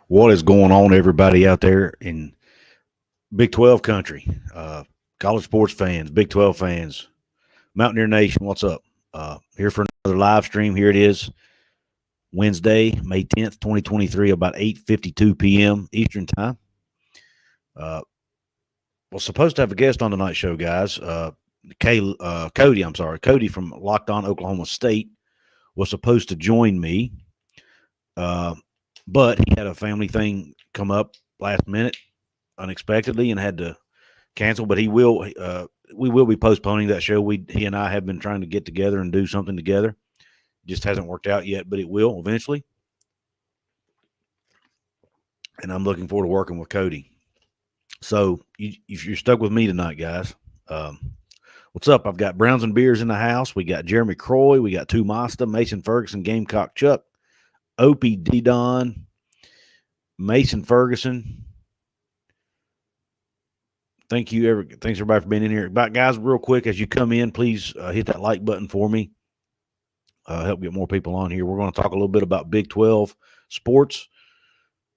What is going on, everybody out there in Big 12 country? College sports fans, Big 12 fans, Mountaineer Nation, what's up? Here for another live stream. Here it is, Wednesday, May 10th, 2023, about 8:52 p.m. Eastern Time. Uh, was supposed to have a guest on tonight's show, guys. Cody from Locked On Oklahoma State was supposed to join me, uh, but he had a family thing come up last minute unexpectedly and had to cancel. But he will. We will be postponing that show. He and I have been trying to get together and do something together. Just hasn't worked out yet, but it will eventually. And I'm looking forward to working with Cody. So if you're stuck with me tonight, guys, what's up? I've got Browns and Beers in the house. We got Jeremy Croy. We got Masta, Mason Ferguson, Gamecock Chuck, Opie D. Don, Mason Ferguson. Thanks everybody for being in here. But guys, real quick, as you come in, please hit that like button for me. Help get more people on here. We're going to talk a little bit about Big 12 sports.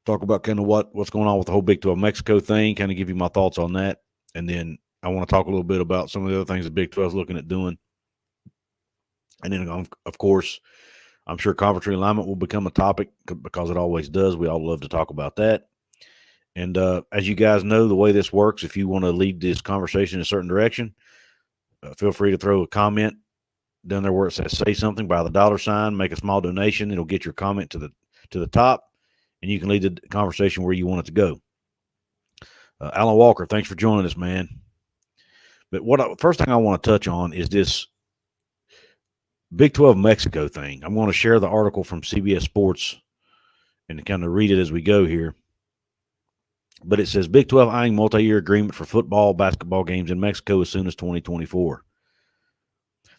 Talk about kind of what's going on with the whole Big 12 Mexico thing. Kind of give you my thoughts on that, and then I want to talk a little bit about some of the other things the Big 12 is looking at doing. And then, of course, I'm sure conference realignment will become a topic because it always does. We all love to talk about that. And as you guys know, the way this works, if you want to lead this conversation in a certain direction, feel free to throw a comment down there where it says "say something" by the $, make a small donation. It'll get your comment to the top, and you can lead the conversation where you want it to go. Alan Walker, thanks for joining us, man. But first thing I want to touch on is this Big 12 Mexico thing. I'm going to share the article from CBS Sports and kind of read it as we go here. But it says Big 12 eyeing multi-year agreement for football, basketball games in Mexico as soon as 2024.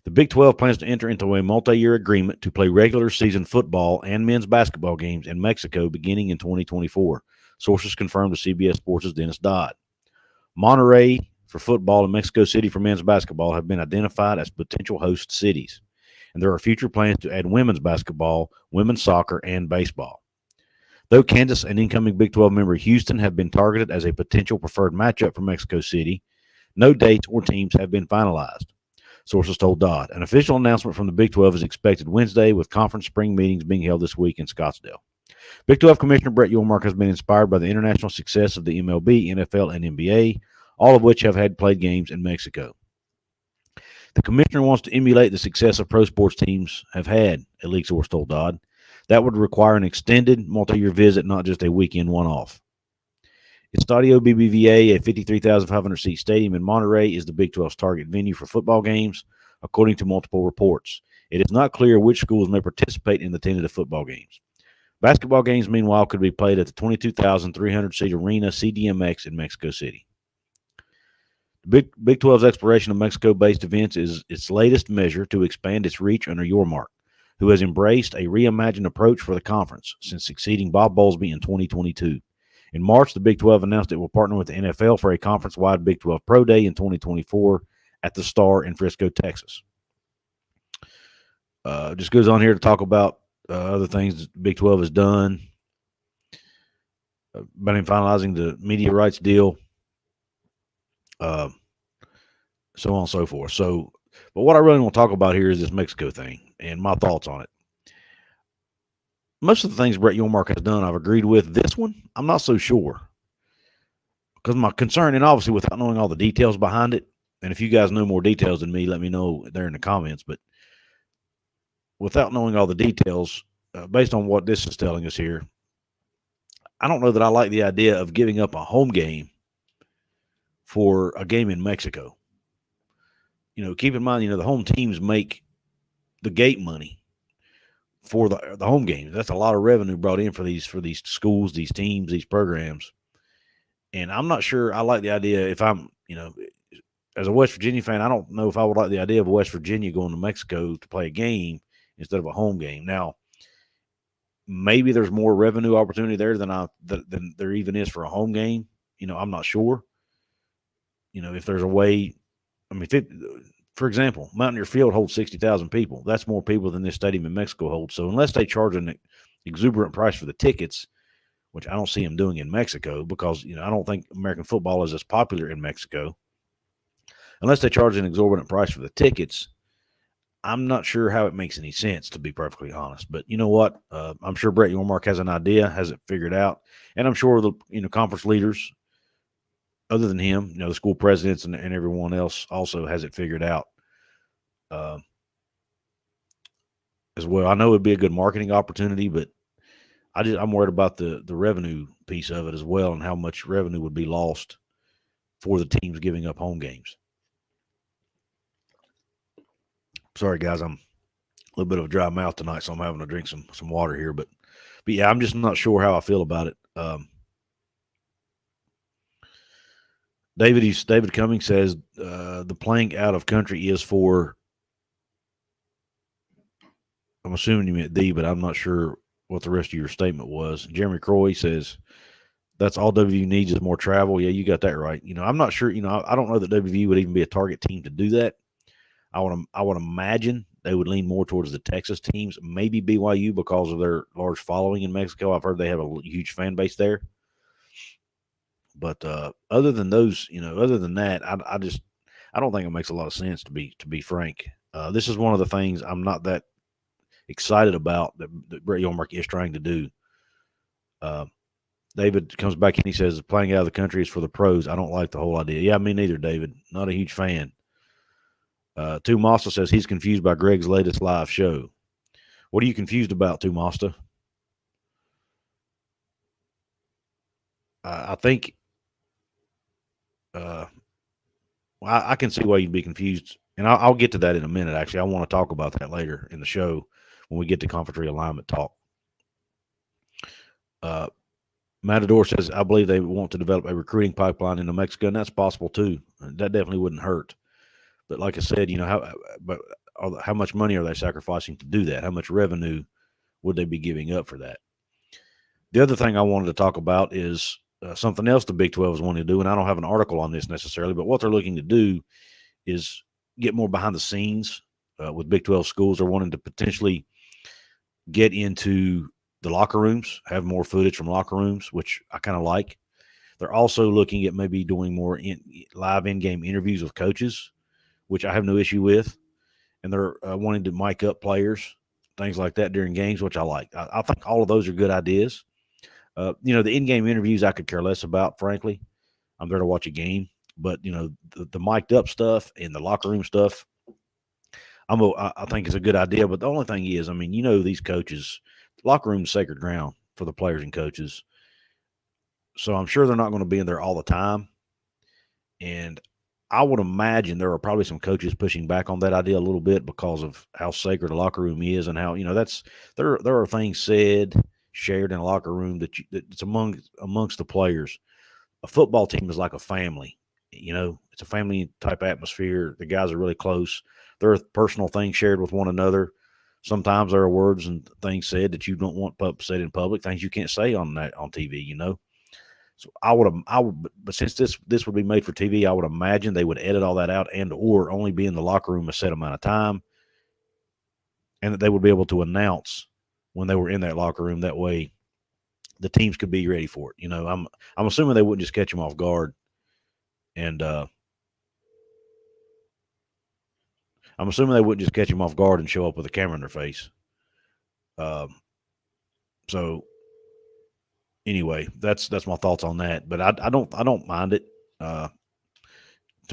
The Big 12 plans to enter into a multi-year agreement to play regular season football and men's basketball games in Mexico beginning in 2024. Sources confirmed to CBS Sports' Dennis Dodd. Monterrey for football and Mexico City for men's basketball have been identified as potential host cities, and there are future plans to add women's basketball, women's soccer, and baseball. Though Kansas and incoming Big 12 member Houston have been targeted as a potential preferred matchup for Mexico City, no dates or teams have been finalized. Sources told Dodd. An official announcement from the Big 12 is expected Wednesday, with conference spring meetings being held this week in Scottsdale. Big 12 Commissioner Brett Yormark has been inspired by the international success of the MLB, NFL, and NBA, all of which have had played games in Mexico. The commissioner wants to emulate the success of pro sports teams have had, a league source told Dodd. That would require an extended multi-year visit, not just a weekend one-off. Estadio BBVA, a 53,500-seat stadium in Monterrey, is the Big 12's target venue for football games, according to multiple reports. It is not clear which schools may participate in the tentative football games. Basketball games, meanwhile, could be played at the 22,300-seat arena CDMX in Mexico City. Big 12's exploration of Mexico-based events is its latest measure to expand its reach under Yormark, who has embraced a reimagined approach for the conference since succeeding Bob Bowlesby in 2022. In March, the Big 12 announced it will partner with the NFL for a conference-wide Big 12 Pro Day in 2024 at the Star in Frisco, Texas. Just goes on here to talk about other things the Big 12 has done, about him finalizing the media rights deal, so on and so forth. But what I really want to talk about here is this Mexico thing and my thoughts on it. Most of the things Brett Yormark has done, I've agreed with. This one, I'm not so sure. Because my concern, and obviously without knowing all the details behind it, and if you guys know more details than me, let me know there in the comments. But without knowing all the details, based on what this is telling us here, I don't know that I like the idea of giving up a home game for a game in Mexico. Keep in mind, the home teams make the gate money for the home games. That's a lot of revenue brought in for these schools, these teams, these programs. And I'm not sure I like the idea if I'm, as a West Virginia fan, I don't know if I would like the idea of West Virginia going to Mexico to play a game instead of a home game. Now, maybe there's more revenue opportunity there than there even is for a home game. I'm not sure. If there's a way, for example, Mountaineer Field holds 60,000 people. That's more people than this stadium in Mexico holds. So unless they charge an exuberant price for the tickets, which I don't see him doing in Mexico because, I don't think American football is as popular in Mexico. Unless they charge an exorbitant price for the tickets, I'm not sure how it makes any sense, to be perfectly honest. But you know what? I'm sure Brett Yormark has an idea, has it figured out. And I'm sure the conference leaders, other than him, the school presidents and everyone else also has it figured out as well. I know it would be a good marketing opportunity, but I'm worried about the revenue piece of it as well and how much revenue would be lost for the teams giving up home games. Sorry, guys, I'm a little bit of a dry mouth tonight, so I'm having to drink some water here. But yeah, I'm just not sure how I feel about it. David Cummings says the playing out of country is for. I'm assuming you meant but I'm not sure what the rest of your statement was. Jeremy Croy says that's all WVU needs is more travel. Yeah, you got that right. I'm not sure. I don't know that WVU would even be a target team to do that. I would imagine they would lean more towards the Texas teams, maybe BYU because of their large following in Mexico. I've heard they have a huge fan base there. But other than those, other than that, I don't think it makes a lot of sense to be frank. This is one of the things I'm not that excited about that Brett Yormark is trying to do. David comes back and he says playing out of the country is for the pros. I don't like the whole idea. Yeah, me neither, David. Not a huge fan. Tumasta says he's confused by Greg's latest live show. What are you confused about, Tumasta? I think I can see why you'd be confused, and I'll get to that in a minute. Actually, I want to talk about that later in the show when we get to conference realignment talk. Matador says, I believe they want to develop a recruiting pipeline in New Mexico, and that's possible too. That definitely wouldn't hurt. But like I said, how much money are they sacrificing to do that? How much revenue would they be giving up for that? The other thing I wanted to talk about is something else the Big 12 is wanting to do, and I don't have an article on this necessarily, but what they're looking to do is get more behind the scenes with Big 12 schools. They're wanting to potentially get into the locker rooms, have more footage from locker rooms, which I kind of like. They're also looking at maybe doing more live in-game interviews with coaches, which I have no issue with. And they're wanting to mic up players, things like that during games, which I like. I think all of those are good ideas. The in-game interviews I could care less about, frankly. I'm there to watch a game. But, the mic'd up stuff and the locker room stuff, I think it's a good idea. But the only thing is, these coaches, locker room's sacred ground for the players and coaches. So I'm sure they're not going to be in there all the time. And I would imagine there are probably some coaches pushing back on that idea a little bit because of how sacred a locker room is and how, there are things said, shared in a locker room that's amongst the players. A football team is like a family. It's a family type atmosphere. The guys are really close. There are personal things shared with one another. Sometimes there are words and things said that you don't want said in public, things you can't say on TV, So but since this would be made for TV, I would imagine they would edit all that out or only be in the locker room a set amount of time, and that they would be able to announce when they were in that locker room. That way, the teams could be ready for it. I'm assuming they wouldn't just catch them off guard, and I'm assuming they wouldn't just catch them off guard and show up with a camera in their face. So anyway, that's my thoughts on that. But I don't mind it. To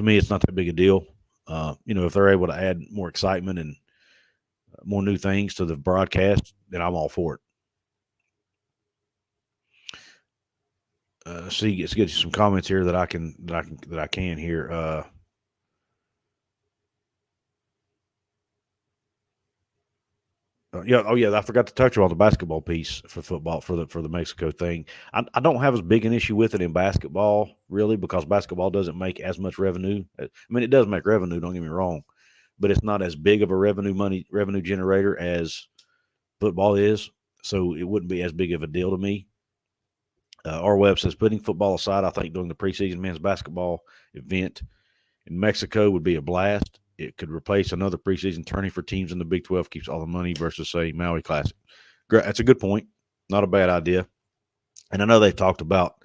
me, it's not that big a deal. If they're able to add more excitement and more new things to the broadcast, then I'm all for it. Let's get you some comments here that I can hear. I forgot to touch on the basketball piece for football for the Mexico thing. I don't have as big an issue with it in basketball, really, because basketball doesn't make as much revenue. I mean, it does make revenue, don't get me wrong, but it's not as big of a revenue generator as football is, so it wouldn't be as big of a deal to me. R Webb says, putting football aside, I think doing the preseason men's basketball event in Mexico would be a blast. It could replace another preseason tourney for teams in the Big 12, keeps all the money versus, say, Maui Classic. That's a good point. Not a bad idea. And I know they've talked about,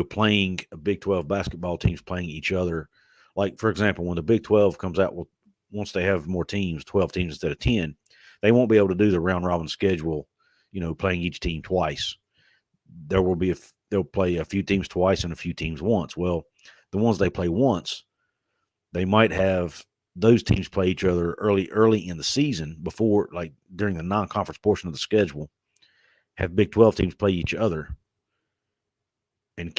playing Big 12 basketball teams playing each other. Like, for example, when the Big 12 comes out, once they have more teams, 12 teams instead of 10, they won't be able to do the round robin schedule, playing each team twice. There will be they'll play a few teams twice and a few teams once. Well, the ones they play once, they might have those teams play each other early in the season before, like during the non-conference portion of the schedule, have Big 12 teams play each other and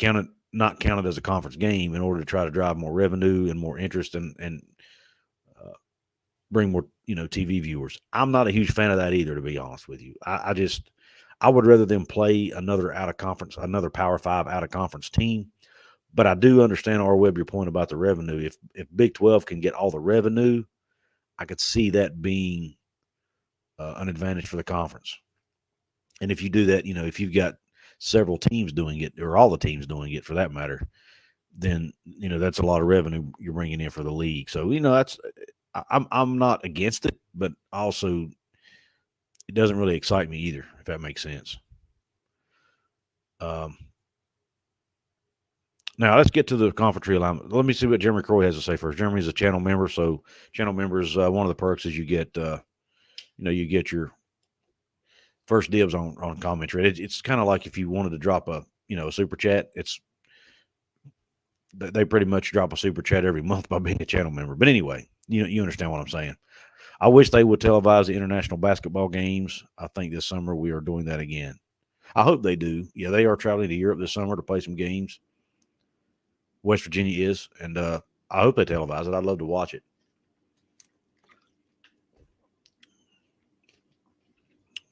not count it as a conference game in order to try to drive more revenue and more interest and bring more TV viewers. I'm not a huge fan of that either, to be honest with you. I would rather them play another another Power 5 out of conference team. But I do understand, R. Webb, your point about the revenue. If Big 12 can get all the revenue, I could see that being an advantage for the conference. And if you do that, if you've got several teams doing it, or all the teams doing it for that matter, then that's a lot of revenue you're bringing in for the league. So I'm not against it, but also it doesn't really excite me either, if that makes sense. Now let's get to the conference realignment. Let me see what Jeremy Croy has to say first. Jeremy's a channel member, so channel members, one of the perks is you get you get your first dibs on commentary. It's kind of like if you wanted to drop a super chat. They pretty much drop a super chat every month by being a channel member. But anyway, you understand what I'm saying. I wish they would televise the international basketball games. I think this summer we are doing that again. I hope they do. Yeah, they are traveling to Europe this summer to play some games. West Virginia is, and I hope they televise it. I'd love to watch it.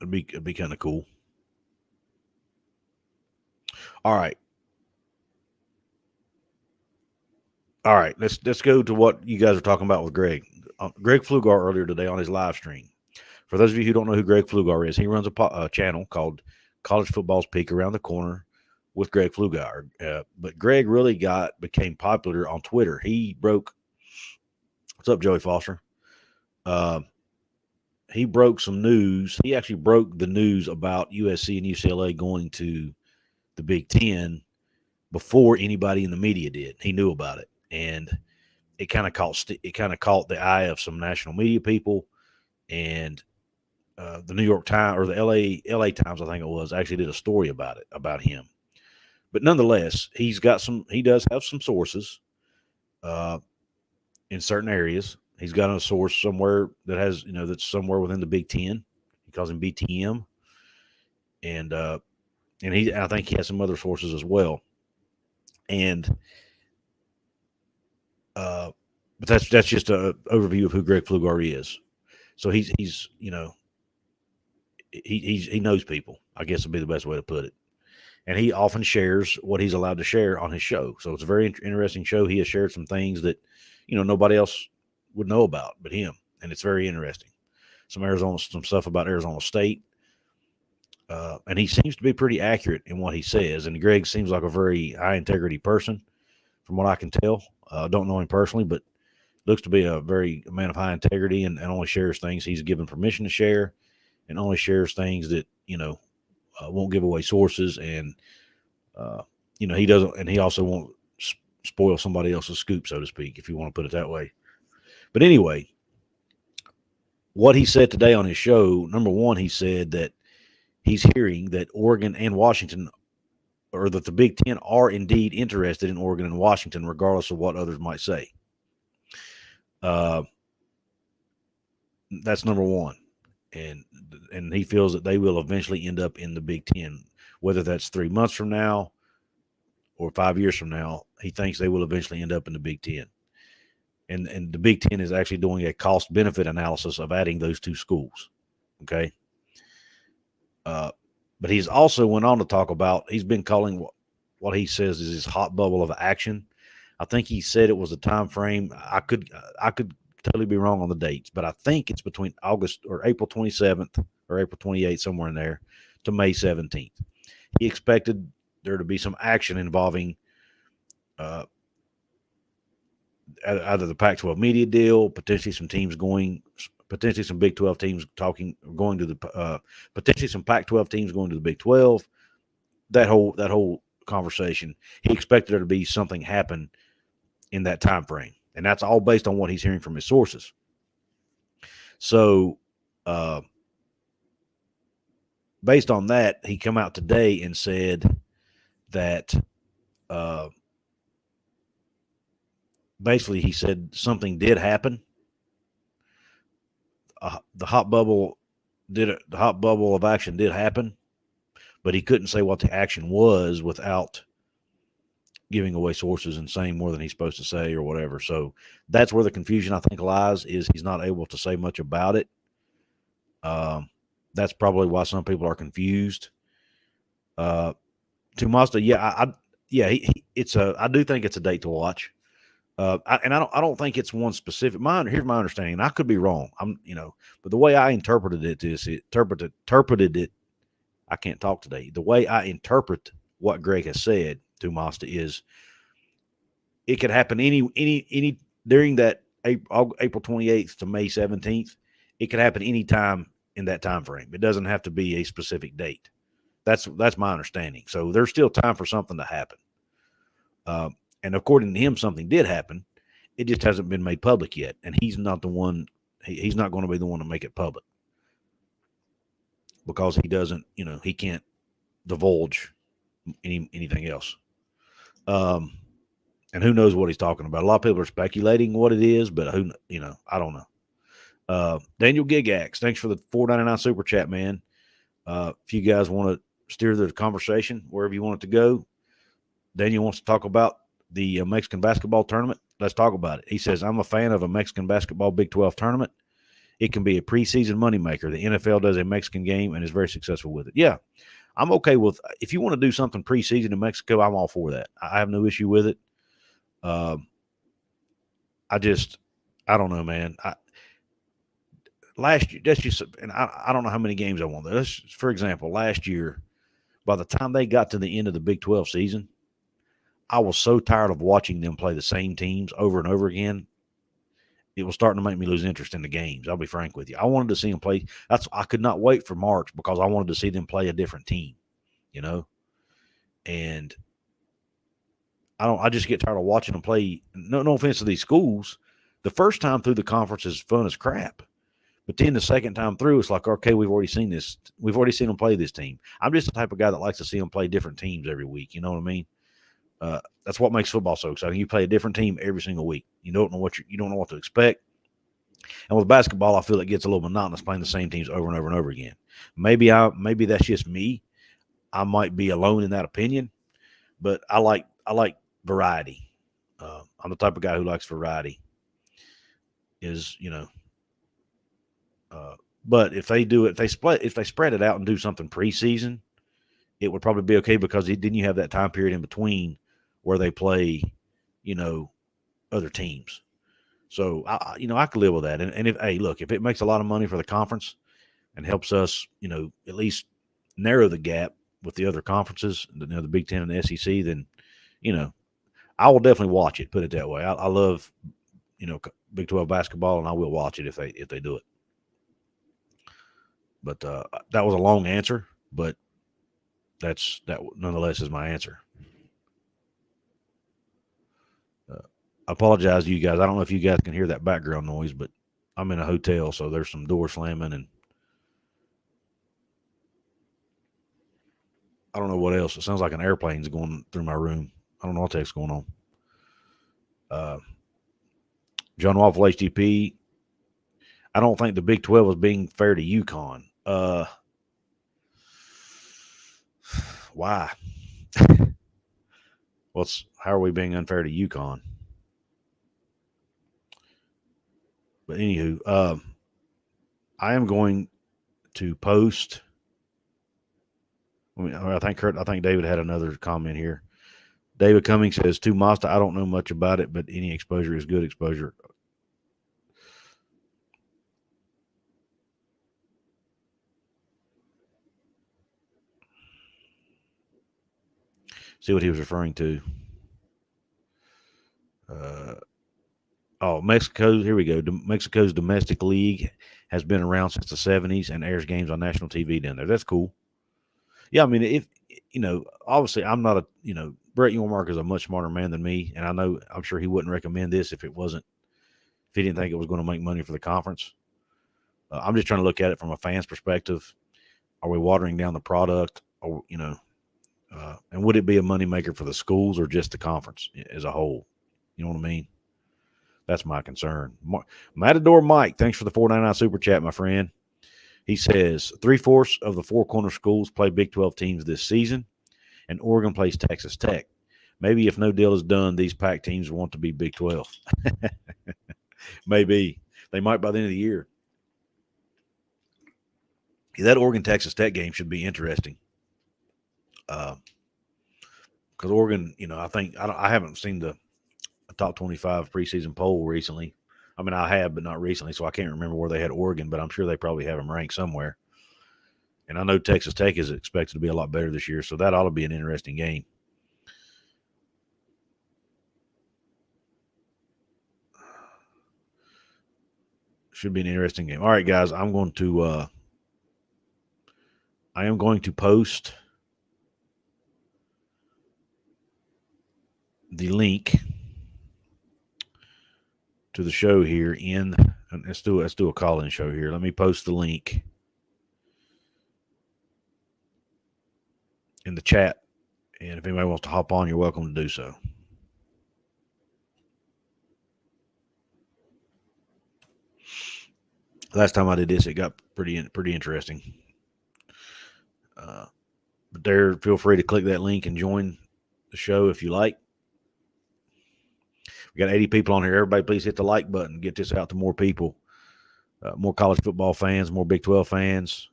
It'd be kind of cool. All right. Let's go to what you guys are talking about with Greg. Greg Flugar earlier today on his live stream. For those of you who don't know who Greg Flugar is, he runs a channel called College Football's Peak Around the Corner with Greg Flugar. But Greg really became popular on Twitter. He broke. What's up, Joey Foster? He broke some news. He actually broke the news about USC and UCLA going to the Big Ten before anybody in the media did. He knew about it, and it kind of caught the eye of some national media people, and the New York Times or the LA Times, I think it was, actually did a story about him. But nonetheless, he does have some sources in certain areas. He's got a source somewhere that has, that's somewhere within the Big Ten. He calls him BTM, and I think he has some other sources as well. And but that's just an overview of who Greg Flugar is. So he knows people, I guess would be the best way to put it. And he often shares what he's allowed to share on his show. So it's a very interesting show. He has shared some things that, nobody else would know about but him. And it's very interesting. Some stuff about Arizona State. And he seems to be pretty accurate in what he says. And Greg seems like a very high integrity person from what I can tell. Don't know him personally, but looks to be a man of high integrity and only shares things he's given permission to share, and only shares things that, won't give away sources. And, he doesn't, and he also won't spoil somebody else's scoop, so to speak, if you want to put it that way. But anyway, what he said today on his show, number one, he said that he's hearing that Oregon and Washington, or that the Big Ten are indeed interested in Oregon and Washington, regardless of what others might say. That's number one. And he feels that they will eventually end up in the Big Ten, whether that's 3 months from now or 5 years from now. He thinks they will eventually end up in the Big Ten. And the Big Ten is actually doing a cost-benefit analysis of adding those two schools. Okay. But he's also went on to talk about, he's been calling what he says is his hot bubble of action. I think he said it was a time frame. I could totally be wrong on the dates, but I think it's between August or April 27th or April 28th, somewhere in there, to May 17th. He expected there to be some action involving either the Pac-12 media deal, potentially some Big 12 teams going to the potentially some Pac-12 teams going to the Big 12, that whole conversation. He expected there to be something happen in that time frame, and that's all based on what he's hearing from his sources. So, based on that, he come out today and said that basically he said something did happen. The hot bubble of action did happen, but he couldn't say what the action was without giving away sources and saying more than he's supposed to say or whatever. So that's where the confusion, I think, lies, is he's not able to say much about it. That's probably why some people are confused. Tumasta, I do think it's a date to watch. I don't think it's one specific. Here's my understanding, and I could be wrong. But the way I interpreted it. I can't talk today. The way I interpret what Greg has said to Mazda is it could happen any during that April 28th to May 17th. It could happen any time in that time frame. It doesn't have to be a specific date. That's my understanding. So there's still time for something to happen. And according to him, something did happen. It just hasn't been made public yet. And he's not the one. He's not going to be the one to make it public because he doesn't. He can't divulge anything else. And who knows what he's talking about? A lot of people are speculating what it is, but I don't know. Daniel Gigax, thanks for the $4.99 super chat, man. If you guys want to steer the conversation wherever you want it to go, Daniel wants to talk about the Mexican basketball tournament. Let's talk about it. He says, I'm a fan of a Mexican basketball Big 12 tournament. It can be a preseason moneymaker. The NFL does a Mexican game and is very successful with it. Yeah, I'm okay with – if you want to do something preseason in Mexico, I'm all for that. I have no issue with it. I don't know, man. Last year, that's just – and I don't know how many games I won. For example, last year, by the time they got to the end of the Big 12 season, I was so tired of watching them play the same teams over and over again. It was starting to make me lose interest in the games. I'll be frank with you. I wanted to see them play. I could not wait for March because I wanted to see them play a different team, And I just get tired of watching them play. No offense to these schools. The first time through the conference is fun as crap. But then the second time through, it's like, okay, we've already seen this. We've already seen them play this team. I'm just the type of guy that likes to see them play different teams every week. You know what I mean? That's what makes football so exciting. You play a different team every single week. You don't know what to expect. And with basketball, I feel it gets a little monotonous playing the same teams over and over and over again. Maybe that's just me. I might be alone in that opinion, but I like variety. I'm the type of guy who likes variety. But if they spread it out and do something preseason, it would probably be okay because then you have that time period in between where they play, other teams. So I could live with that. And if it makes a lot of money for the conference and helps us, at least narrow the gap with the other conferences, the Big Ten and the SEC, then, I will definitely watch it. Put it that way. I love, Big 12 basketball, and I will watch it if they do it. But that was a long answer, but that nonetheless is my answer. I apologize to you guys. I don't know if you guys can hear that background noise, but I'm in a hotel, so there's some door slamming, and I don't know what else. It sounds like an airplane's going through my room. I don't know what the heck's going on. John Waffle HTP, I don't think the Big 12 is being fair to UConn. Why? How are we being unfair to UConn? But anywho, I am going to post. I think David had another comment here. David Cummings says, to Mazda, I don't know much about it, but any exposure is good exposure. See what he was referring to. Mexico. Here we go. Mexico's domestic league has been around since the 70s and airs games on national TV down there. That's cool. Yeah, I mean, obviously I'm not Brett Yormark is a much smarter man than me, and I'm sure he wouldn't recommend this if he didn't think it was going to make money for the conference. I'm just trying to look at it from a fan's perspective. Are we watering down the product, or and would it be a moneymaker for the schools or just the conference as a whole? You know what I mean? That's my concern. Matador Mike, thanks for the $4.99 super chat, my friend. He says 3/4 of the Four Corner schools play Big 12 teams this season, and Oregon plays Texas Tech. Maybe if no deal is done, these Pac teams want to be Big 12. Maybe. They might by the end of the year. That Oregon-Texas Tech game should be interesting. Because Oregon, I haven't seen the top 25 preseason poll recently. I mean, I have, but not recently, so I can't remember where they had Oregon, but I'm sure they probably have them ranked somewhere. And I know Texas Tech is expected to be a lot better this year, so that ought to be an interesting game. Should be an interesting game. All right, guys, I am going to post the link to the show here let's do a call-in show here. Let me post the link in the chat, and if anybody wants to hop on, you're welcome to do so. Last time I did this, it got pretty interesting. But there, feel free to click that link and join the show if you like. We got 80 people on here. Everybody, please hit the like button. Get this out to more people. More college football fans, more Big 12 fans,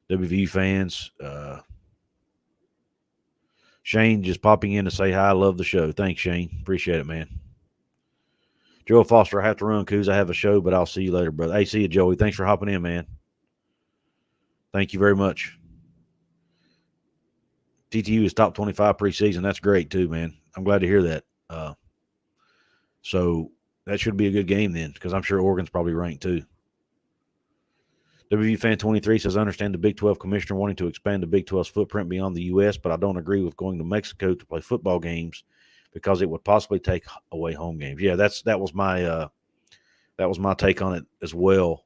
WVU fans. Shane just popping in to say hi. I love the show. Thanks, Shane. Appreciate it, man. Joel Foster, I have to run, Couz. I have a show, but I'll see you later, brother. Hey, see you, Joey. Thanks for hopping in, man. Thank you very much. TTU is top 25 preseason. That's great, too, man. I'm glad to hear that. So that should be a good game then, because I'm sure Oregon's probably ranked, too. WV Fan 23 says, I understand the Big 12 commissioner wanting to expand the Big 12's footprint beyond the U.S., but I don't agree with going to Mexico to play football games because it would possibly take away home games. Yeah, that was my take on it as well.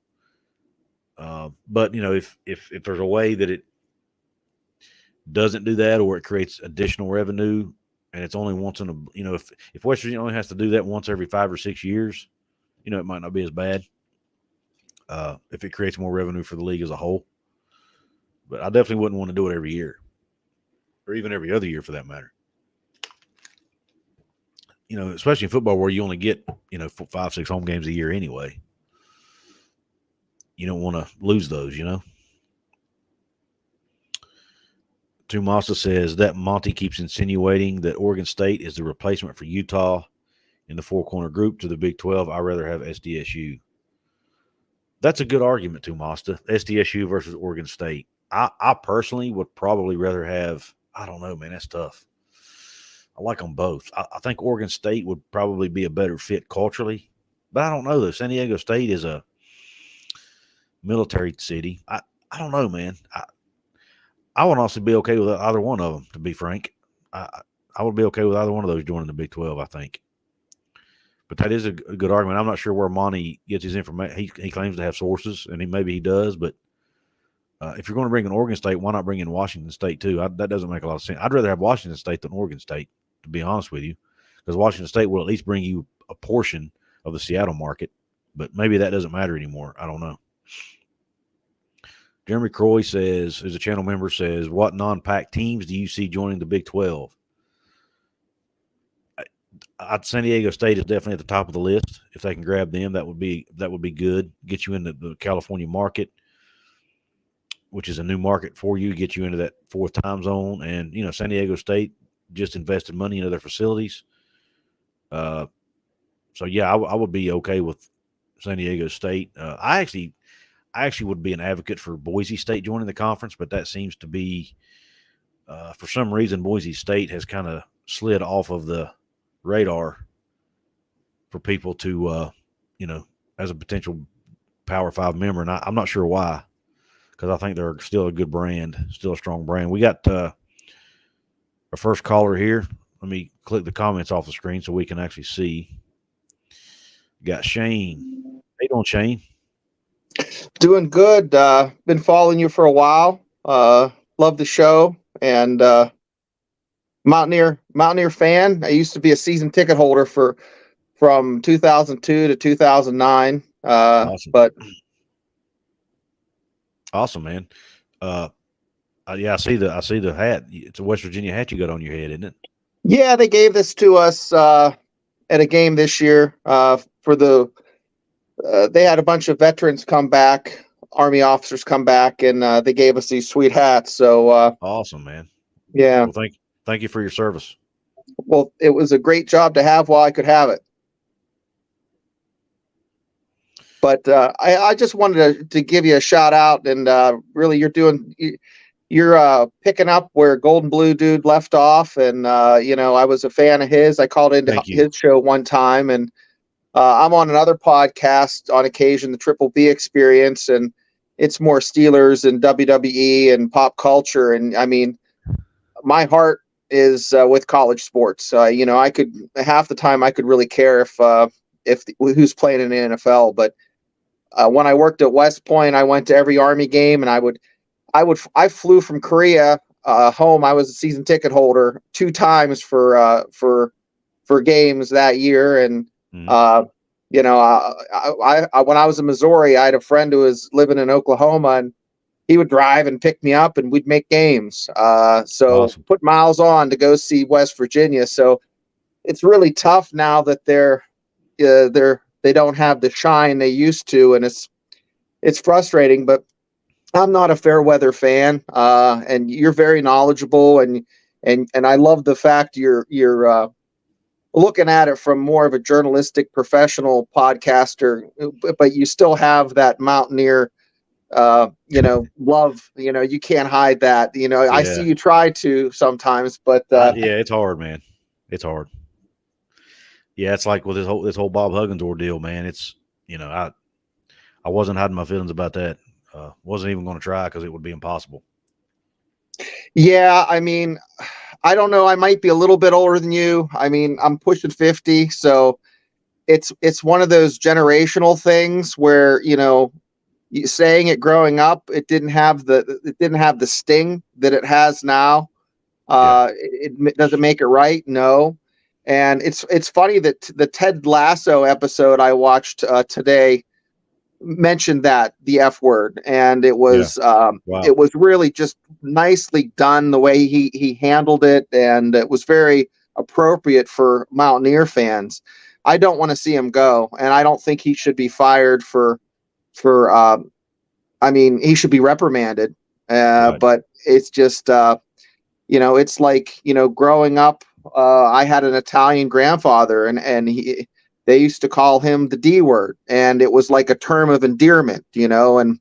But if there's a way that it doesn't do that, or it creates additional revenue, and it's only once in a if West Virginia only has to do that once every 5 or 6 years, it might not be as bad. If it creates more revenue for the league as a whole. But I definitely wouldn't want to do it every year, or even every other year for that matter. Especially in football where you only get, 5, 6 home games a year anyway. You don't want to lose those, Tumasa says that Monty keeps insinuating that Oregon State is the replacement for Utah in the Four Corner group to the Big 12. I'd rather have SDSU. That's a good argument, Tumasta. SDSU versus Oregon State. I personally would probably rather have, I don't know, man, that's tough. I like them both. I think Oregon State would probably be a better fit culturally, but I don't know, though. San Diego State is a military city. I don't know, man. I would also be okay with either one of them, to be frank. I would be okay with either one of those joining the Big 12, I think. But that is a good argument. I'm not sure where Monty gets his information. He claims to have sources, and maybe he does. But if you're going to bring in Oregon State, why not bring in Washington State too? That doesn't make a lot of sense. I'd rather have Washington State than Oregon State, to be honest with you, because Washington State will at least bring you a portion of the Seattle market. But maybe that doesn't matter anymore. I don't know. Jeremy Croy says, as a channel member, says, what non-PAC teams do you see joining the Big 12? San Diego State is definitely at the top of the list. If they can grab them, that would be good. Get you into the California market, which is a new market for you. Get you into that fourth time zone, and San Diego State just invested money into their facilities. So yeah, I would be okay with San Diego State. I actually would be an advocate for Boise State joining the conference, but that seems to be for some reason Boise State has kind of slid off of the radar for people to, as a potential Power 5 member. And I'm not sure why, because I think they're still a good brand, still a strong brand. We got Our first caller here. Let me click the comments off the screen so we can actually see. Got Shane. How you doing, Shane? Doing good. Been following you for a while. Love the show, and Mountaineer fan. I used to be a season ticket holder from 2002 to 2009. Awesome. But Awesome, man. Yeah, I see the hat. It's a West Virginia hat you got on your head, isn't it? yeah, they gave this to us at a game this year. They had a bunch of veterans come back, Army officers come back, and they gave us these sweet hats. So Awesome, man. yeah. Well, thank you for your service. Well, it was a great job to have while I could have it. But I just wanted to give you a shout out, and really, you're picking up where Golden Blue Dude left off, and I was a fan of his. I called into his show one time, and I'm on another podcast on occasion, the Triple B Experience, and it's more Steelers and WWE and pop culture, and I mean, my heart is with college sports. I could half the time I could really care if who's playing in the NFL, but when I worked at West Point, I went to every Army game, and I flew from Korea home. I was a season ticket holder 2 times for games that year, and when I was in Missouri, I had a friend who was living in Oklahoma, and he would drive and pick me up, and we'd make games. So awesome. Put miles on to go see West Virginia. So it's really tough now that they don't have the shine they used to, and it's frustrating. But I'm not a fair weather fan, and you're very knowledgeable, and I love the fact you're looking at it from more of a journalistic, professional podcaster, but you still have that Mountaineer, love. You can't hide that. Yeah. I see you try to sometimes, but yeah, it's hard, man. It's hard. Yeah, it's like with this whole Bob Huggins ordeal, man. It's I wasn't hiding my feelings about that. Wasn't even going to try because it would be impossible. Yeah, I mean, I don't know. I might be a little bit older than you. I mean, I'm pushing 50, so it's one of those generational things where saying it growing up, it didn't have the sting that it has now. It doesn't make it right, no. And it's funny that the Ted Lasso episode I watched today mentioned the F word, and it was it was really just nicely done the way he handled it, and it was very appropriate for Mountaineer fans. I don't want to see him go, and I don't think he should be fired I mean, he should be reprimanded. Right. But it's just it's like growing up, I had an Italian grandfather, and they used to call him the D word, and it was like a term of endearment, and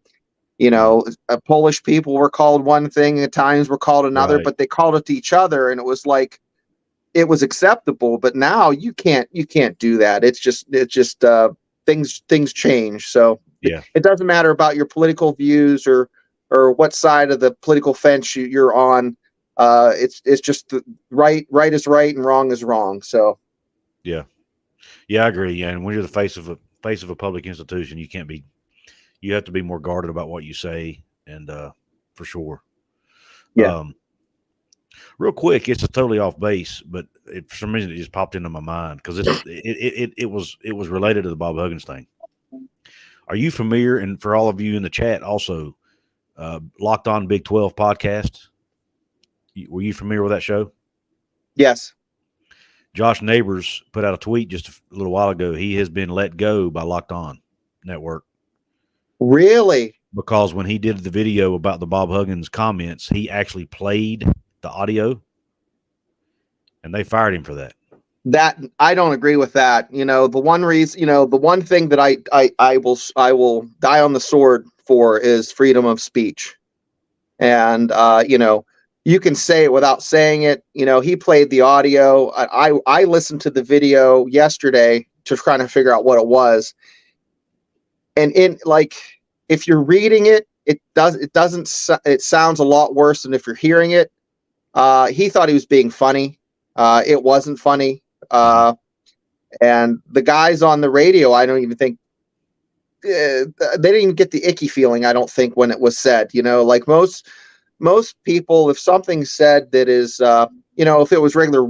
Polish people were called one thing, Italians were called another, but they called it to each other, and it was like it was acceptable. But now you can't do that. It's just things change. So it doesn't matter about your political views or what side of the political fence you're on. It's just right is right and wrong is wrong. So yeah, I agree. Yeah, and when you're the face of a public institution, you have to be more guarded about what you say, and for sure. Yeah. Real quick, it's a totally off base, but for some reason it just popped into my mind because it was related to the Bob Huggins thing. Are you familiar? And for all of you in the chat, also, Locked On Big 12 podcast. Were you familiar with that show? Yes. Josh Neighbors put out a tweet just a little while ago. He has been let go by Locked On Network. Really? Because when he did the video about the Bob Huggins comments, he actually played the audio, and they fired him for that. That I don't agree with that. The one reason, the one thing that I will die on the sword for is freedom of speech. And you can say it without saying it. He played the audio. I listened to the video yesterday to try to figure out what it was. And if you're reading it, it sounds a lot worse than if you're hearing it. He thought he was being funny. It wasn't funny. And the guys on the radio, I don't even think they didn't even get the icky feeling. I don't think when it was said, like most people, if something's said that is, if it was regular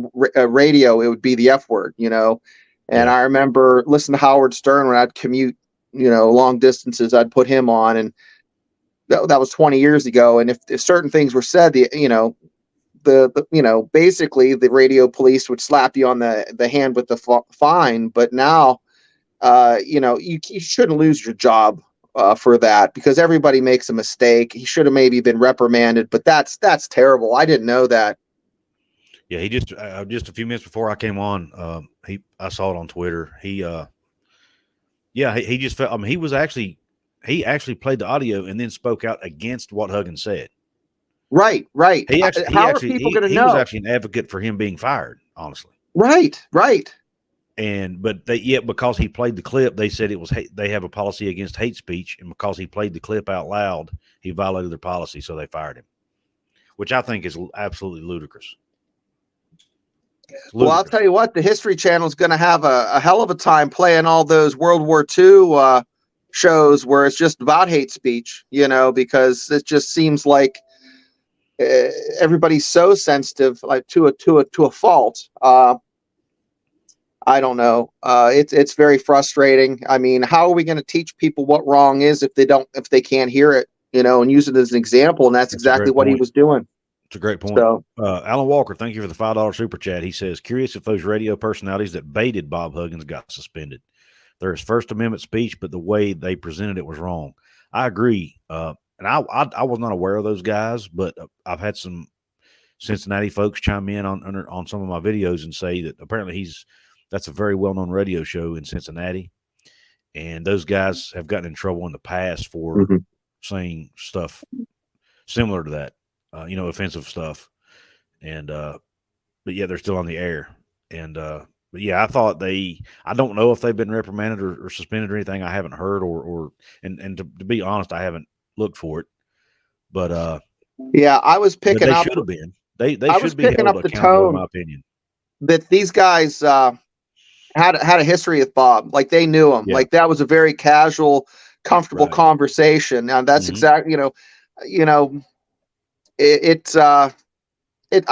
radio, it would be the F word, And I remember listening to Howard Stern when I'd commute, long distances. I'd put him on, and that was 20 years ago. And if certain things were said, basically the radio police would slap you on the hand with the fine. But now, you shouldn't lose your job for that, because everybody makes a mistake. He should have maybe been reprimanded, but that's terrible. I didn't know that. Yeah, he just a few minutes before I came on, I saw it on Twitter. He just felt. I mean, he actually played the audio and then spoke out against what Huggins said. Right. How are people going to know? He was actually an advocate for him being fired, honestly. Right. But because he played the clip, they said it was they have a policy against hate speech, and because he played the clip out loud, he violated their policy, so they fired him, which I think is absolutely ludicrous. Well, I'll tell you what, the History Channel is going to have a hell of a time playing all those World War II shows where it's just about hate speech, because it just seems like everybody's so sensitive, like to a fault. I don't know. It's very frustrating. I mean, how are we going to teach people what wrong is if they can't hear it, and use it as an example? And that's exactly what he was doing. It's a great point. So, Alan Walker, thank you for the $5 super chat. He says, curious if those radio personalities that baited Bob Huggins got suspended. There's First Amendment speech, but the way they presented it was wrong. I agree. And I was not aware of those guys, but I've had some Cincinnati folks chime in on some of my videos and say that apparently that's a very well-known radio show in Cincinnati. And those guys have gotten in trouble in the past for saying stuff similar to that. Offensive stuff. And, but yeah, they're still on the air. And, but yeah, I thought I don't know if they've been reprimanded or suspended or anything. I haven't heard and to be honest, I haven't looked for it. But, yeah, I was picking up. They should have been. They should be held accountable, in my opinion. That these guys, had a history with Bob. Like they knew him. Yeah. Like that was a very casual, comfortable conversation. Now that's exactly, it's I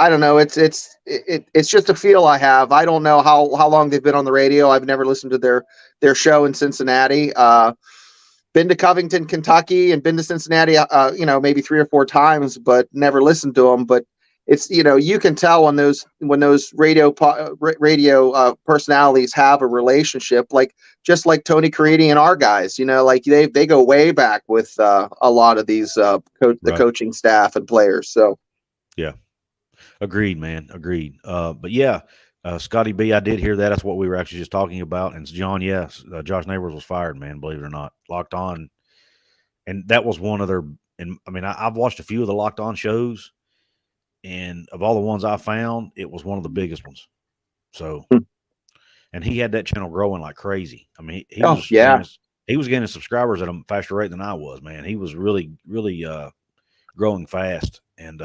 don't know. It's just a feel I have. I don't know how long they've been on the radio. I've never listened to their show in Cincinnati. Been to Covington, Kentucky, and been to Cincinnati, maybe 3 or 4 times, but never listened to them. But it's, you can tell when those radio personalities have a relationship, just like Tony Caridi and our guys, like they go way back with a lot of these the coaching staff and players. So, yeah, agreed, man, agreed. But yeah, Scotty B, I did hear that. That's what we were actually just talking about. And John, yes, Josh Neighbors was fired, man. Believe it or not, Locked On, and that was one of their. And I mean, I've watched a few of the Locked On shows. And of all the ones I found, it was one of the biggest ones. So, and he had that channel growing like crazy. I mean, he was getting subscribers at a faster rate than I was, man. He was really, really growing fast. And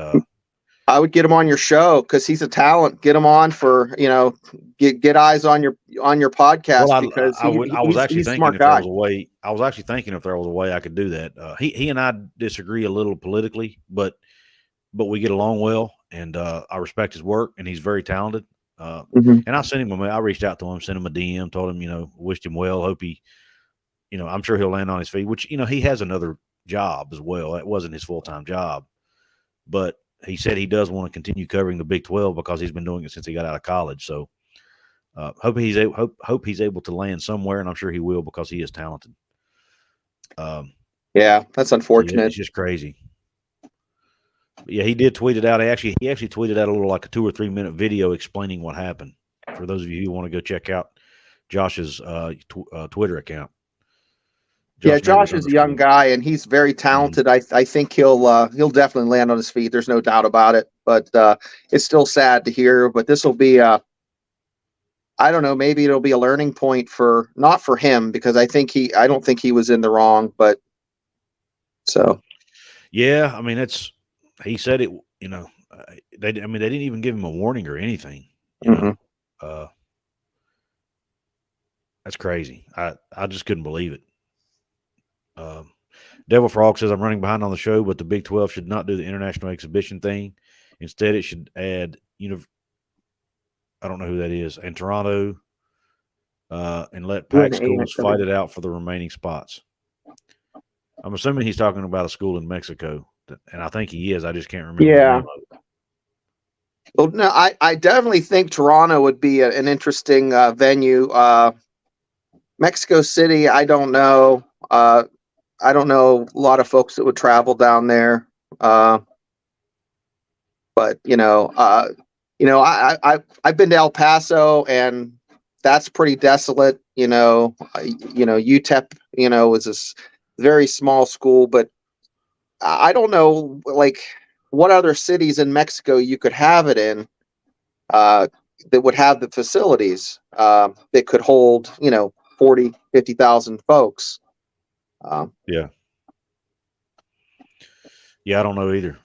I would get him on your show because he's a talent. Get him on for, get eyes on your podcast, because I was actually thinking if there was a way. I was actually thinking if there was a way I could do that. He and I disagree a little politically, but we get along well, and I respect his work, and he's very talented. And I sent him I reached out to him, sent him a DM, told him, wished him well. Hope he, I'm sure he'll land on his feet, which, he has another job as well. That wasn't his full-time job, but he said he does want to continue covering the Big 12 because he's been doing it since he got out of college. So hope he's able to land somewhere, and I'm sure he will because he is talented. Yeah, that's unfortunate. It's just crazy. Yeah, he did tweet it out. He actually tweeted out a little like a 2 or 3 minute video explaining what happened. For those of you who want to go check out Josh's Twitter account. Josh is a young guy, and he's very talented. I think he'll definitely land on his feet. There's no doubt about it. But it's still sad to hear. But this will be I don't know. Maybe it'll be a learning point not for him, because I don't think he was in the wrong. But so yeah, I mean he said it. they didn't even give him a warning or anything. Mhm. That's crazy. I just couldn't believe it. Devil Frog says I'm running behind on the show, but the Big 12 should not do the international exhibition thing. Instead, it should add I don't know who that is, and Toronto, and let PAC schools fight it out for the remaining spots. I'm assuming he's talking about a school in Mexico, and I think he is. I just can't remember the name of it. Well, no, I definitely think Toronto would be an interesting venue. Mexico City, I don't know. I don't know a lot of folks that would travel down there. But I've been to El Paso, and that's pretty desolate. UTEP, was this very small school, but I don't know, like, what other cities in Mexico you could have it in that would have the facilities that could hold, 40, 50,000 folks. Yeah, I don't know either.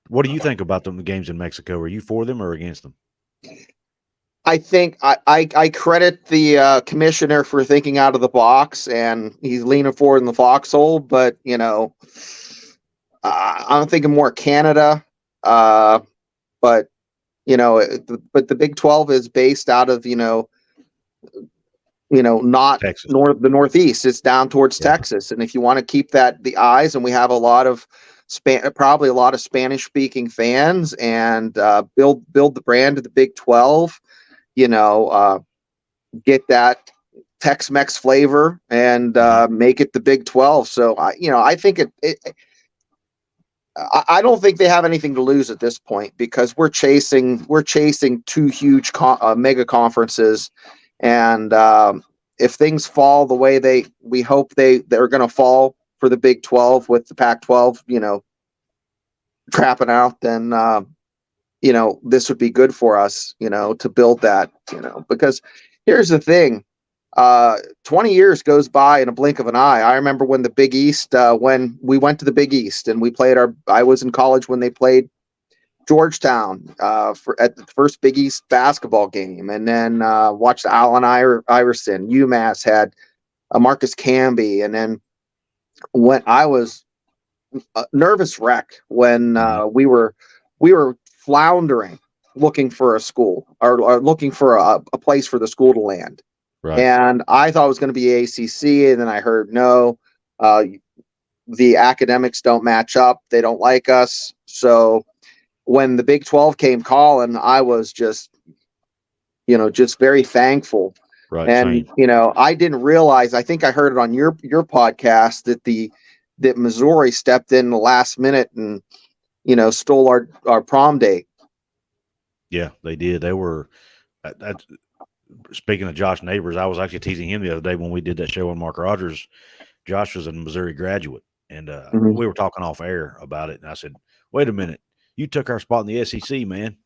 What do you think about the games in Mexico? Are you for them or against them? I think I credit the commissioner for thinking out of the box, and he's leaning forward in the foxhole. But I'm thinking more Canada. But but the Big 12 is based out of not Texas. the Northeast. It's down towards Texas, and if you want to keep the eyes, and we have a lot of probably a lot of Spanish speaking fans, and build the brand of the Big 12. Get that Tex-Mex flavor and make it the Big 12. So I think I don't think they have anything to lose at this point, because we're chasing two huge mega conferences, and if things fall the way we hope they're going to fall for the Big 12 with the Pac-12, crapping out, then this would be good for us, to build that, because here's the thing. 20 years goes by in a blink of an eye. I remember when the Big East, when we went to the Big East and we played I was in college when they played Georgetown at the first Big East basketball game, and then watched Allen Iverson. UMass had Marcus Camby, and then when I was a nervous wreck when we were floundering, looking for a school or looking for a place for the school to land. Right. And I thought it was going to be ACC, and then I heard no, the academics don't match up. They don't like us. So when the Big 12 came calling, I was just very thankful. Right. And same. I didn't realize. I think I heard it on your podcast that Missouri stepped in the last minute and stole our prom date. Yeah, they did. They were. Speaking of Josh Neighbors, I was actually teasing him the other day when we did that show on Mark Rogers. Josh was a Missouri graduate, and we were talking off air about it. And I said, "Wait a minute, you took our spot in the SEC, man."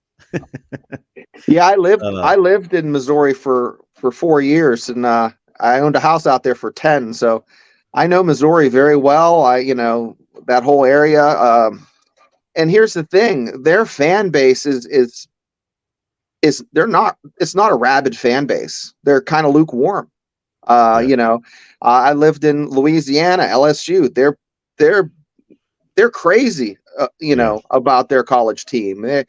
Yeah, I lived in Missouri for 4 years, and I owned a house out there for 10. So I know Missouri very well. That whole area. And here's the thing: their fan base is it's not a rabid fan base. They're kind of lukewarm. I lived in Louisiana, LSU. They're crazy, about their college team. When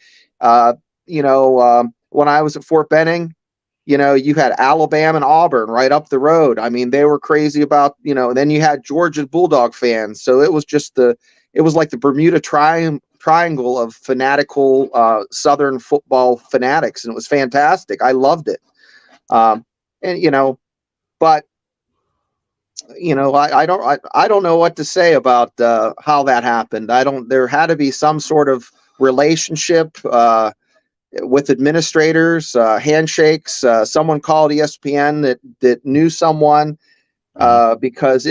I was at Fort Benning, you had Alabama and Auburn right up the road. I mean, they were crazy about, then you had Georgia Bulldog fans. So it was like the Bermuda Triangle of fanatical Southern football fanatics, and it was fantastic. I loved it. But I don't know what to say about how that happened. There had to be some sort of relationship with administrators, handshakes. Someone called ESPN that knew someone, because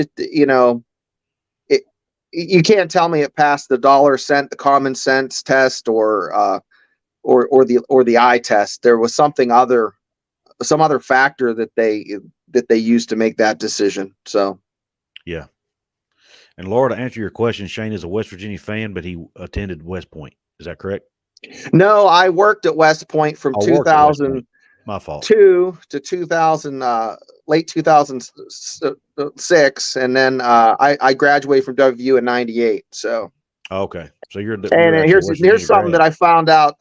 you can't tell me it passed the common sense test, or the eye test. There was some other factor that they used to make that decision. So, yeah, And Laura, to answer your question, Shane is a West Virginia fan, but he attended West Point. Is that correct? No, I worked at West Point from I worked at West Point. 2002 My fault. to 2000, late 2006, and then I graduated from WVU in '98. So Okay, so you're and actually here's West Virginia something grad. that I found out.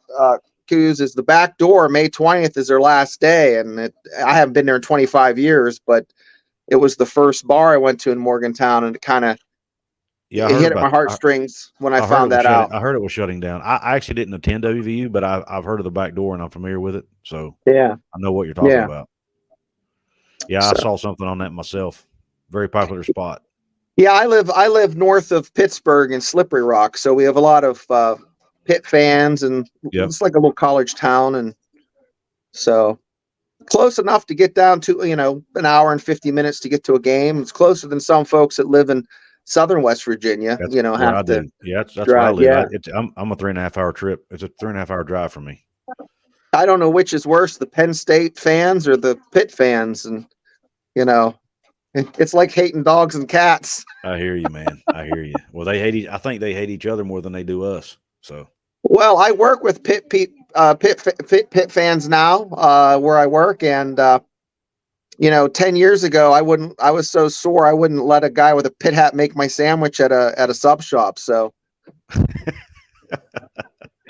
Couz is the back door. May 20th is their last day, and I haven't been there in 25 years, but it was the first bar I went to in Morgantown, and it kind of hit at my heartstrings when I found that out. I heard it was shutting down. I actually didn't attend WVU, but I've heard of the back door and I'm familiar with it. So yeah, I know what you're talking about. Yeah, I saw something on that myself. Very popular spot. Yeah, I live north of Pittsburgh in Slippery Rock, so we have a lot of Pitt fans, and it's like a little college town, and so close enough to get down to an hour and 50 minutes to get to a game. It's closer than some folks that live in southern West Virginia. That's have to. Yeah, that's drive. where I live. Yeah. I'm a 3.5 hour trip. It's a 3.5 hour drive for me. I don't know which is worse, the Penn State fans or the Pitt fans, and it's like hating dogs and cats. I hear you, man. I hear you. Well, I think they hate each other more than they do us. So. Well, I work with Pitt fans now, where I work, and 10 years ago, I was so sore I wouldn't let a guy with a Pitt hat make my sandwich at a sub shop. So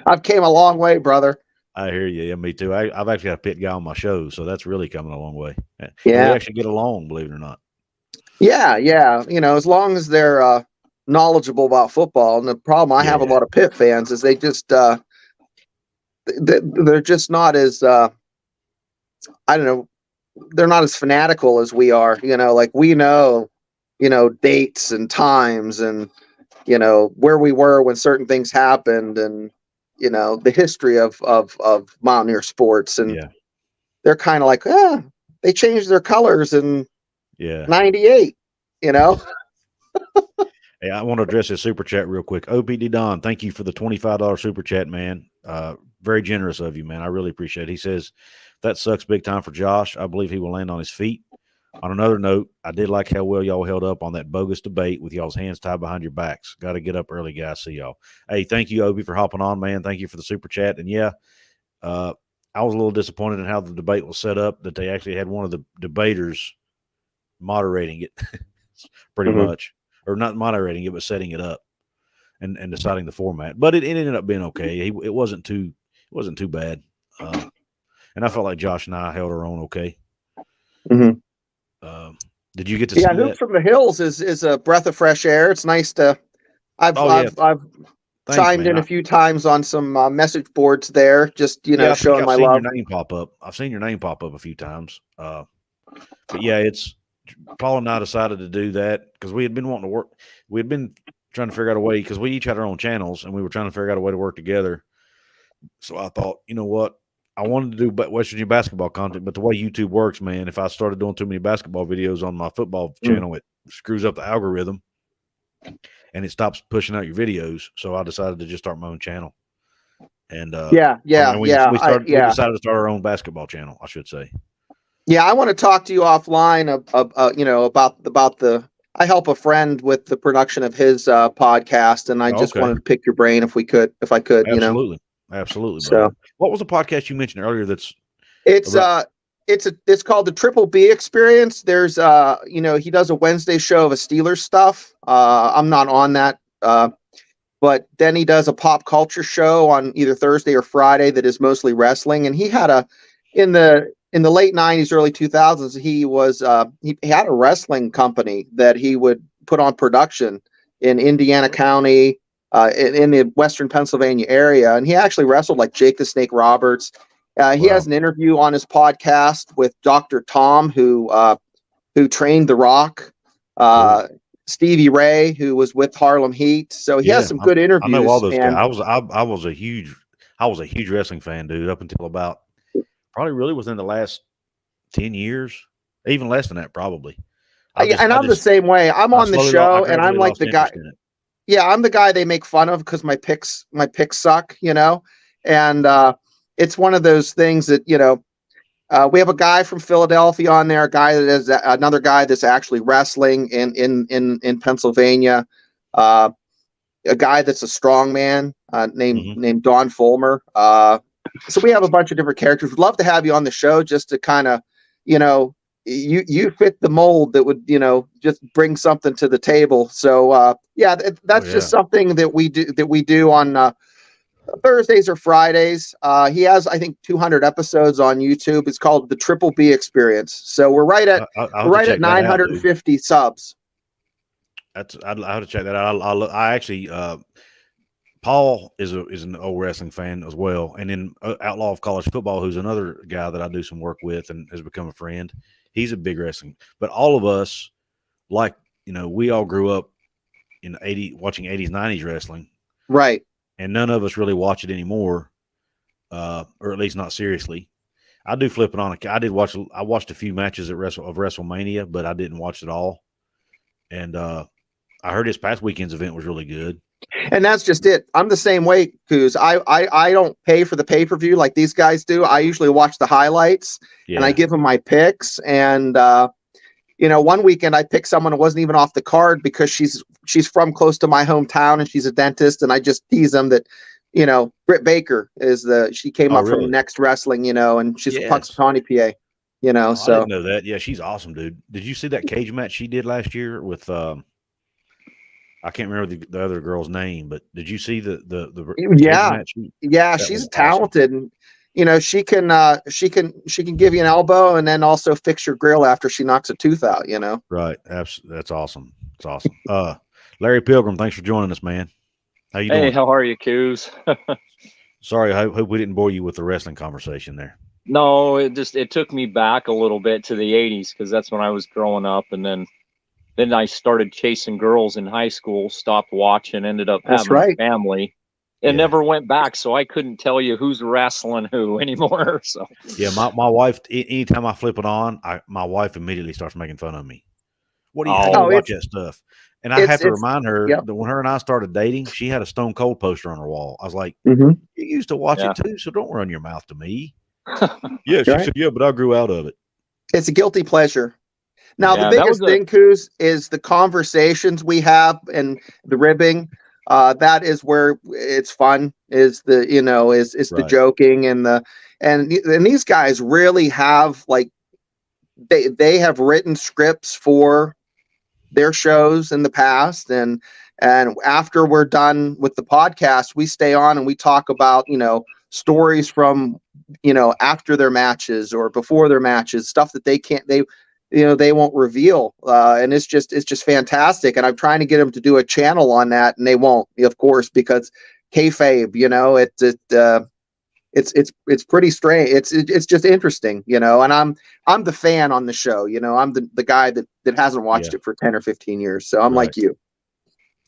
I've came a long way, brother. I hear you. Yeah, me too. I've actually got a Pitt guy on my show, so that's really coming a long way. Yeah, we actually get along, believe it or not. Yeah. As long as they're knowledgeable about football. And the problem I have a lot of Pitt fans is they just they're just not as I don't know. They're not as fanatical as we are. Like we know dates and times and where we were when certain things happened and the history of Mountaineer sports, and they're kind of like, they changed their colors in '98. Hey, I want to address this super chat real quick. OPD Don, thank you for the $25 super chat, man. Very generous of you, man. I really appreciate it. He says, that sucks big time for Josh. I believe he will land on his feet. On another note, I did like how well y'all held up on that bogus debate with y'all's hands tied behind your backs. Got to get up early, guys. See y'all. Hey, thank you, Obi, for hopping on, man. Thank you for the super chat. And I was a little disappointed in how the debate was set up, that they actually had one of the debaters moderating it pretty much. Or not moderating it, but setting it up and deciding the format. But it ended up being okay. It wasn't too bad. And I felt like Josh and I held our own okay. Did you get to see that? Hoops from the Hills is a breath of fresh air. It's nice to. I've chimed in a few times on some message boards there, just showing my love. Your name pop up. I've seen your name pop up a few times. But it's. Paul and I decided to do that because we had been wanting to work. We had been trying to figure out a way because we each had our own channels and we were trying to figure out a way to work together. So I thought, you know what? I wanted to do West Virginia basketball content, but the way YouTube works, man, if I started doing too many basketball videos on my football channel, it screws up the algorithm and it stops pushing out your videos. So I decided to just start my own channel. And we decided to start our own basketball channel, I should say. Yeah, I want to talk to you offline about the. I help a friend with the production of his podcast, and I just wanted to pick your brain if I could. Absolutely, absolutely. So, what was the podcast you mentioned earlier? It's called the Triple B Experience. There's he does a Wednesday show of a Steelers stuff. I'm not on that, but then he does a pop culture show on either Thursday or Friday that is mostly wrestling. And he had in the late 90s, early 2000s, he was he had a wrestling company that he would put on production in Indiana County, in the Western Pennsylvania area, and he actually wrestled like Jake the Snake Roberts. He has an interview on his podcast with Dr. Tom, who trained The Rock, Stevie Ray, who was with Harlem Heat. So he has some good interviews. I know all those guys. I was a huge wrestling fan, dude, up until about. Probably really within the last 10 years, even less than that, probably. I'm the same way. I'm on the show, and I'm like the guy. Yeah, I'm the guy they make fun of because my picks suck, and it's one of those things that We have a guy from Philadelphia on there, a guy that is another guy that's actually wrestling in Pennsylvania. A guy that's a strongman named Don Fulmer. So we have a bunch of different characters. We'd love to have you on the show just to kind of, you fit the mold that would, just bring something to the table. So that's just something that we do on Thursdays or Fridays. He has, I think, 200 episodes on YouTube. It's called the Triple B Experience. So we're right at 950 subs. I'll have to check that out. I actually, Paul is an old wrestling fan as well, and then Outlaw of College Football, who's another guy that I do some work with and has become a friend. He's a big wrestling, but all of us, like, we all grew up in watching 80s, 90s wrestling, right? And none of us really watch it anymore, or at least not seriously. I do flip it on. I watched a few matches of WrestleMania, but I didn't watch it all. And I heard this past weekend's event was really good. And that's just it. I'm the same way, Couz. I don't pay for the pay-per-view like these guys do. I usually watch the highlights and I give them my picks. And one weekend I picked someone who wasn't even off the card because she's from close to my hometown and she's a dentist. And I just tease them that, Britt Baker she came up from Next Wrestling, and she's from Punxsutawney, PA. So I didn't know that. Yeah, she's awesome, dude. Did you see that cage match she did last year with I can't remember the other girl's name, but did you see the cage match? She's talented, awesome. And she can give you an elbow and then also fix your grill after she knocks a tooth out. Right. That's awesome. It's awesome. Larry Pilgrim, thanks for joining us, man. How you doing? Hey, how are you, Couz? Sorry, I hope we didn't bore you with the wrestling conversation there. No, it took me back a little bit to the 80s because that's when I was growing up, and then I started chasing girls in high school, stopped watching, ended up having a family, and never went back. So I couldn't tell you who's wrestling who anymore. So yeah, my wife, anytime I flip it on, my wife immediately starts making fun of me. What do you watch that stuff? And I have to remind her that when her and I started dating, she had a Stone Cold poster on her wall. I was like, you used to watch it too, so don't run your mouth to me. She said, but I grew out of it. It's a guilty pleasure. Now, the biggest thing, Couz, is the conversations we have and the ribbing. That is where it's fun. Is the the joking and these guys really have they have written scripts for their shows in the past, and after we're done with the podcast, we stay on and we talk about stories from after their matches or before their matches, stuff that they won't reveal, and it's just fantastic. And I'm trying to get them to do a channel on that, and they won't, of course, because kayfabe. It's pretty strange. It's just interesting, And I'm the fan on the show. I'm the guy that hasn't watched it for 10 or 15 years. So I'm like you.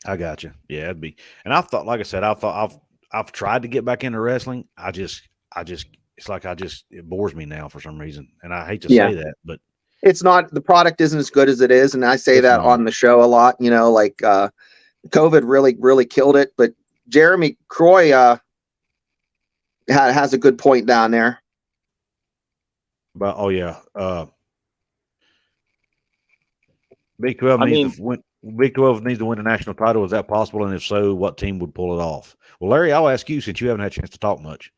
I got you. Yeah, it'd be. And I thought, like I said, I've tried to get back into wrestling. It's like it bores me now for some reason, and I hate to say that, but. It's not, the product isn't as good as it is. And I say that on the show a lot, COVID really killed it, but Jeremy Croy, has a good point down there. But Big 12 Big 12 needs to win the national title. Is that possible? And if so, what team would pull it off? Well, Larry, I'll ask you, since you haven't had a chance to talk much.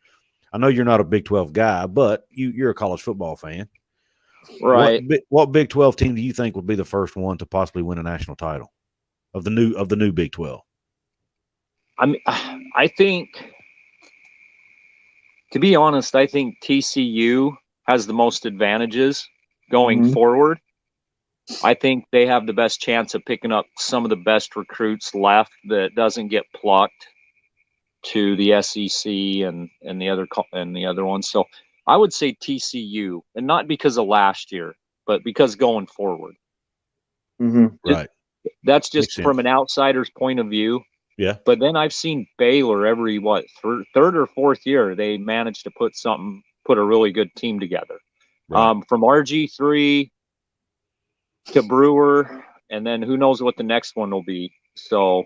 I know you're not a Big 12 guy, but you're a college football fan. Right. What Big 12 team do you think would be the first one to possibly win a national title of the new Big 12? I think, to be honest, I think TCU has the most advantages going forward. I think they have the best chance of picking up some of the best recruits left that doesn't get plucked to the SEC and the other ones. So I would say TCU, and not because of last year, but because going forward. Right. That's just from an outsider's point of view. Yeah. But then I've seen Baylor every third or fourth year, they managed to put a really good team together. Right. From RG3 to Brewer, and then who knows what the next one will be. So,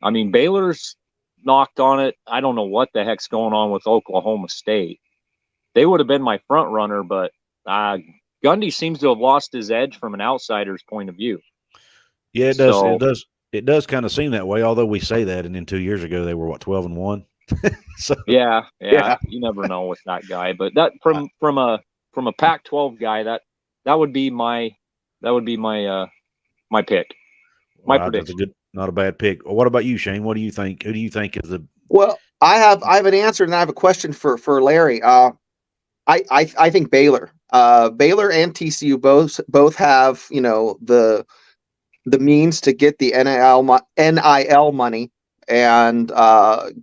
Baylor's knocked on it. I don't know what the heck's going on with Oklahoma State. They would have been my front runner, but Gundy seems to have lost his edge from an outsider's point of view. Yeah, it does. So- It does. It does kind of seem that way. Although we say that, and then 2 years ago they were what 12-1. So Yeah, Yeah. you never know with that guy. But that from a Pac-12 guy, that would be my my pick. My wow, that's a prediction. good, not a bad pick. What about you, Shane? What do you think? Who do you think is the? Well, I have an answer, and I have a question for Larry. I think Baylor, Baylor and TCU both have the means to get the NIL money and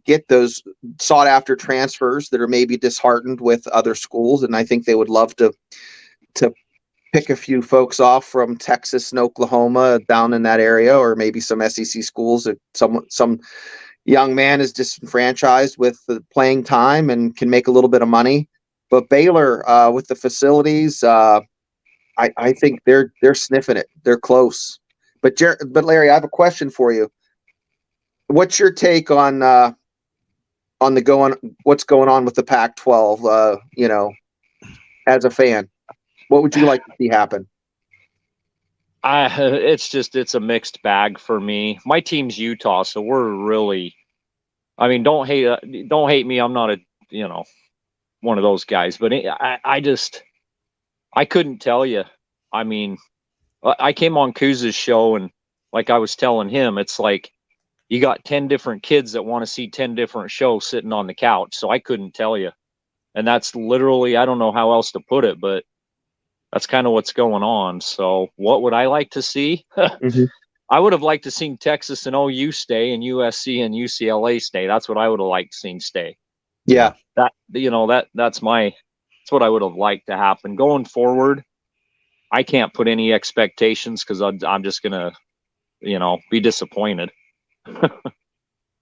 get those sought after transfers that are maybe disheartened with other schools, and I think they would love to pick a few folks off from Texas and Oklahoma down in that area, or maybe some SEC schools that some young man is disenfranchised with the playing time and can make a little bit of money. But Baylor, with the facilities, I think they're sniffing it. They're close. But Larry, I have a question for you. What's your take on what's going on with the Pac-12? As a fan, what would you like to see happen? It's a mixed bag for me. My team's Utah, so we're really. I mean, don't hate me. I'm not a one of those guys, but I couldn't tell you. I mean, I came on Couz's show, and like I was telling him, it's like you got 10 different kids that want to see 10 different shows sitting on the couch. So I couldn't tell you. And that's literally, I don't know how else to put it, but that's kind of what's going on. So what would I like to see? Mhm. I would have liked to seen Texas and OU stay and USC and UCLA stay. That's what I would have liked to seen stay. Yeah. That's what I would have liked to happen going forward. I can't put any expectations because I'm just gonna, be disappointed.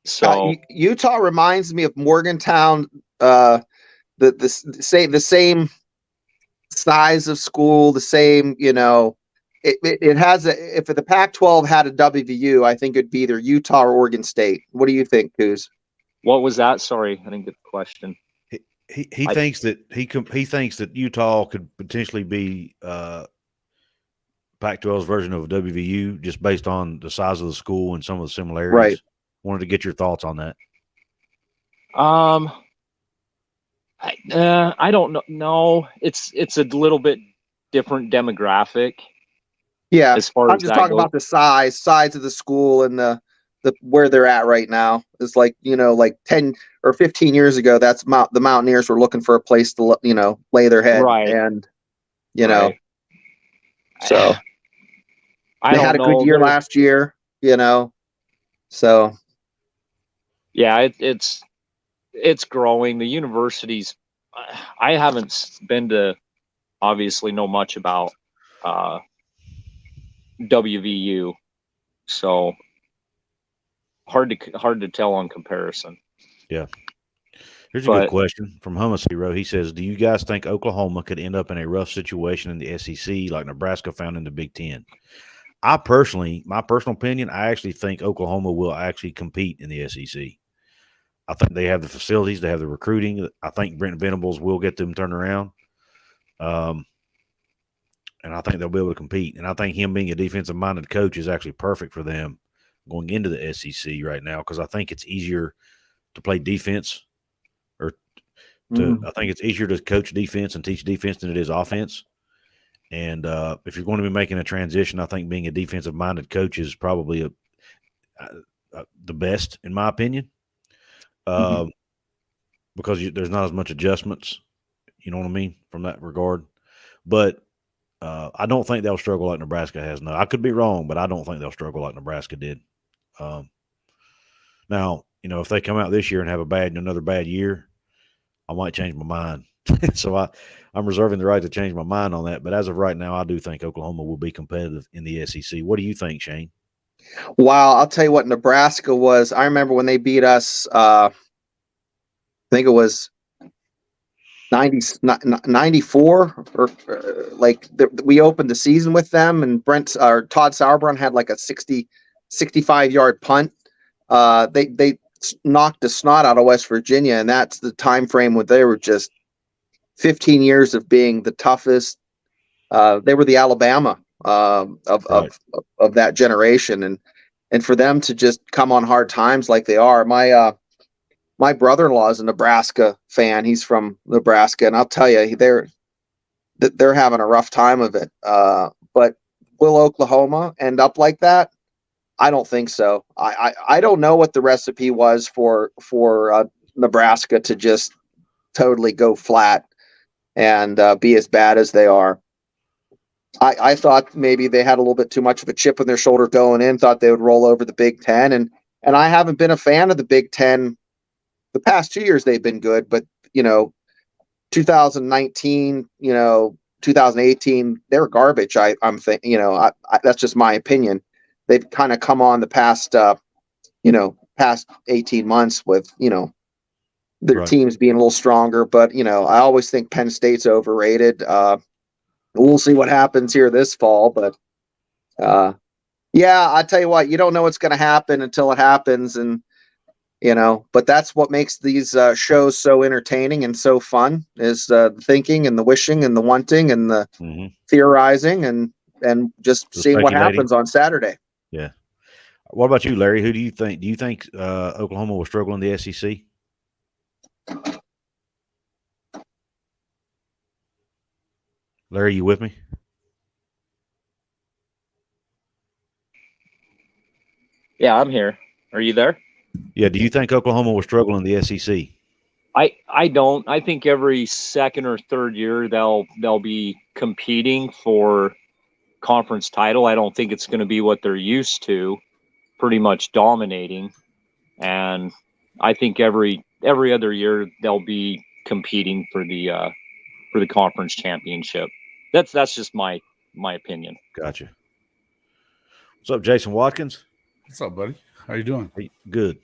So Utah reminds me of Morgantown. The same size of school, the same. It has if the Pac-12 had a WVU, I think it'd be either Utah or Oregon State. What do you think, Couz? What was that? Sorry, I didn't get the question. He thinks that he thinks that Utah could potentially be Pac-12's version of WVU, just based on the size of the school and some of the similarities. Right. Wanted to get your thoughts on that. I don't know. No, it's a little bit different demographic. Yeah, as far I'm as just that talking goes. about the size of the school and the where they're at right now. It's like like 10 or 15 years ago. That's the Mountaineers were looking for a place to lay their head, Right. and Right. so I they don't had a know. good year last year. So Yeah, it's growing. The universities, I haven't been to, obviously know much about WVU, so hard to tell on comparison. Yeah. Here's a good question from Hummus Hero. He says, do you guys think Oklahoma could end up in a rough situation in the SEC like Nebraska found in the Big Ten? My personal opinion, I actually think Oklahoma will actually compete in the SEC. I think they have the facilities, they have the recruiting. I think Brent Venables will get them turned around. And I think they'll be able to compete. And I think him being a defensive-minded coach is actually perfect for them going into the SEC right now, because I think it's easier to play defense, or I think it's easier to coach defense and teach defense than it is offense. And if you're going to be making a transition, I think being a defensive-minded coach is probably the best, in my opinion, because there's not as much adjustments, you know what I mean, from that regard. But I don't think they'll struggle like Nebraska has. No, I could be wrong, but I don't think they'll struggle like Nebraska did. Now, if they come out this year and have another bad year, I might change my mind. So I'm reserving the right to change my mind on that. But as of right now, I do think Oklahoma will be competitive in the SEC. What do you think, Shane? Wow, I'll tell you what Nebraska was. I remember when they beat us, I think it was 94, or we opened the season with them, and Todd Sauerbrunn had like a 65-yard punt. They knocked the snot out of West Virginia, and that's the time frame when they were just 15 years of being the toughest. They were the Alabama of that generation, and for them to just come on hard times like they are. My brother-in-law is a Nebraska fan. He's from Nebraska, and I'll tell you, they're having a rough time of it. But will Oklahoma end up like that? I don't think so. I don't know what the recipe was for Nebraska to just totally go flat and be as bad as they are. I thought maybe they had a little bit too much of a chip on their shoulder going in, thought they would roll over the Big Ten. And I haven't been a fan of the Big Ten. The past 2 years they've been good, but 2019, 2018, they're garbage. I'm thinking, that's just my opinion. They've kind of come on the past 18 months with, their teams being a little stronger. But, I always think Penn State's overrated. We'll see what happens here this fall. But, I tell you what, you don't know what's going to happen until it happens. And, but that's what makes these shows so entertaining and so fun is the thinking and the wishing and the wanting and the theorizing and just seeing what happens on Saturday. Yeah. What about you, Larry? Who do you think? Do you think Oklahoma will struggle in the SEC? Larry, you with me? Yeah, I'm here. Are you there? Yeah. Do you think Oklahoma will struggle in the SEC? I don't. I think every second or third year they'll be competing for conference title. I don't think it's going to be what they're used to, pretty much dominating. And I think every other year they'll be competing for the conference championship. That's just my opinion. Gotcha. What's up, Jason Watkins? What's up, buddy? How you doing? Good.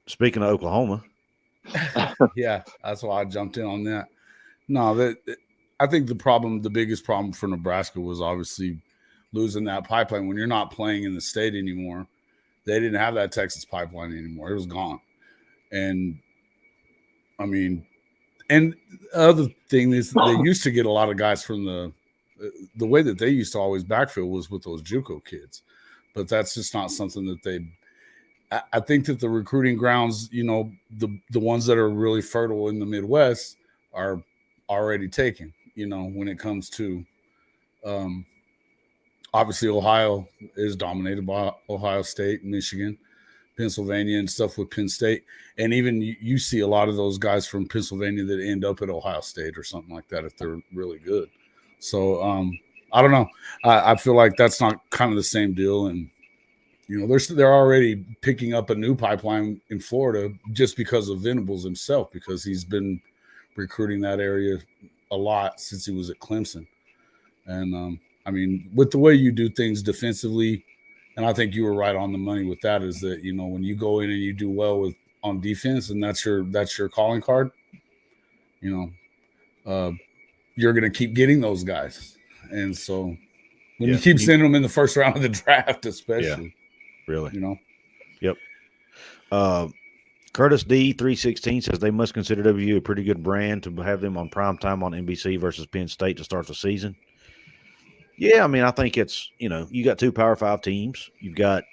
Speaking of Oklahoma. Yeah, that's why I jumped in on that. No, I think the biggest problem for Nebraska was obviously losing that pipeline. When you're not playing in the state anymore, they didn't have that Texas pipeline anymore. It was gone. And I mean, and the other thing is they used to get a lot of guys from the way that they used to always backfill was with those JUCO kids, but that's just not something that I think that the recruiting grounds, the ones that are really fertile in the Midwest are already taken, when it comes to, obviously Ohio is dominated by Ohio State, Michigan, Pennsylvania and stuff with Penn State. And even you see a lot of those guys from Pennsylvania that end up at Ohio State or something like that if they're really good. So I don't know. I feel like that's not kind of the same deal. And, they're already picking up a new pipeline in Florida just because of Venables himself, because he's been recruiting that area a lot since he was at Clemson. And, with the way you do things defensively, and I think you were right on the money with that, is that, when you go in and you do well on defense and that's your calling card, you're going to keep getting those guys. And so when you keep sending them in the first round of the draft, especially, really, Yep. Curtis D 316 says they must consider WU a pretty good brand to have them on primetime on NBC versus Penn State to start the season. Yeah, I think it's, you got two Power 5 teams. You've got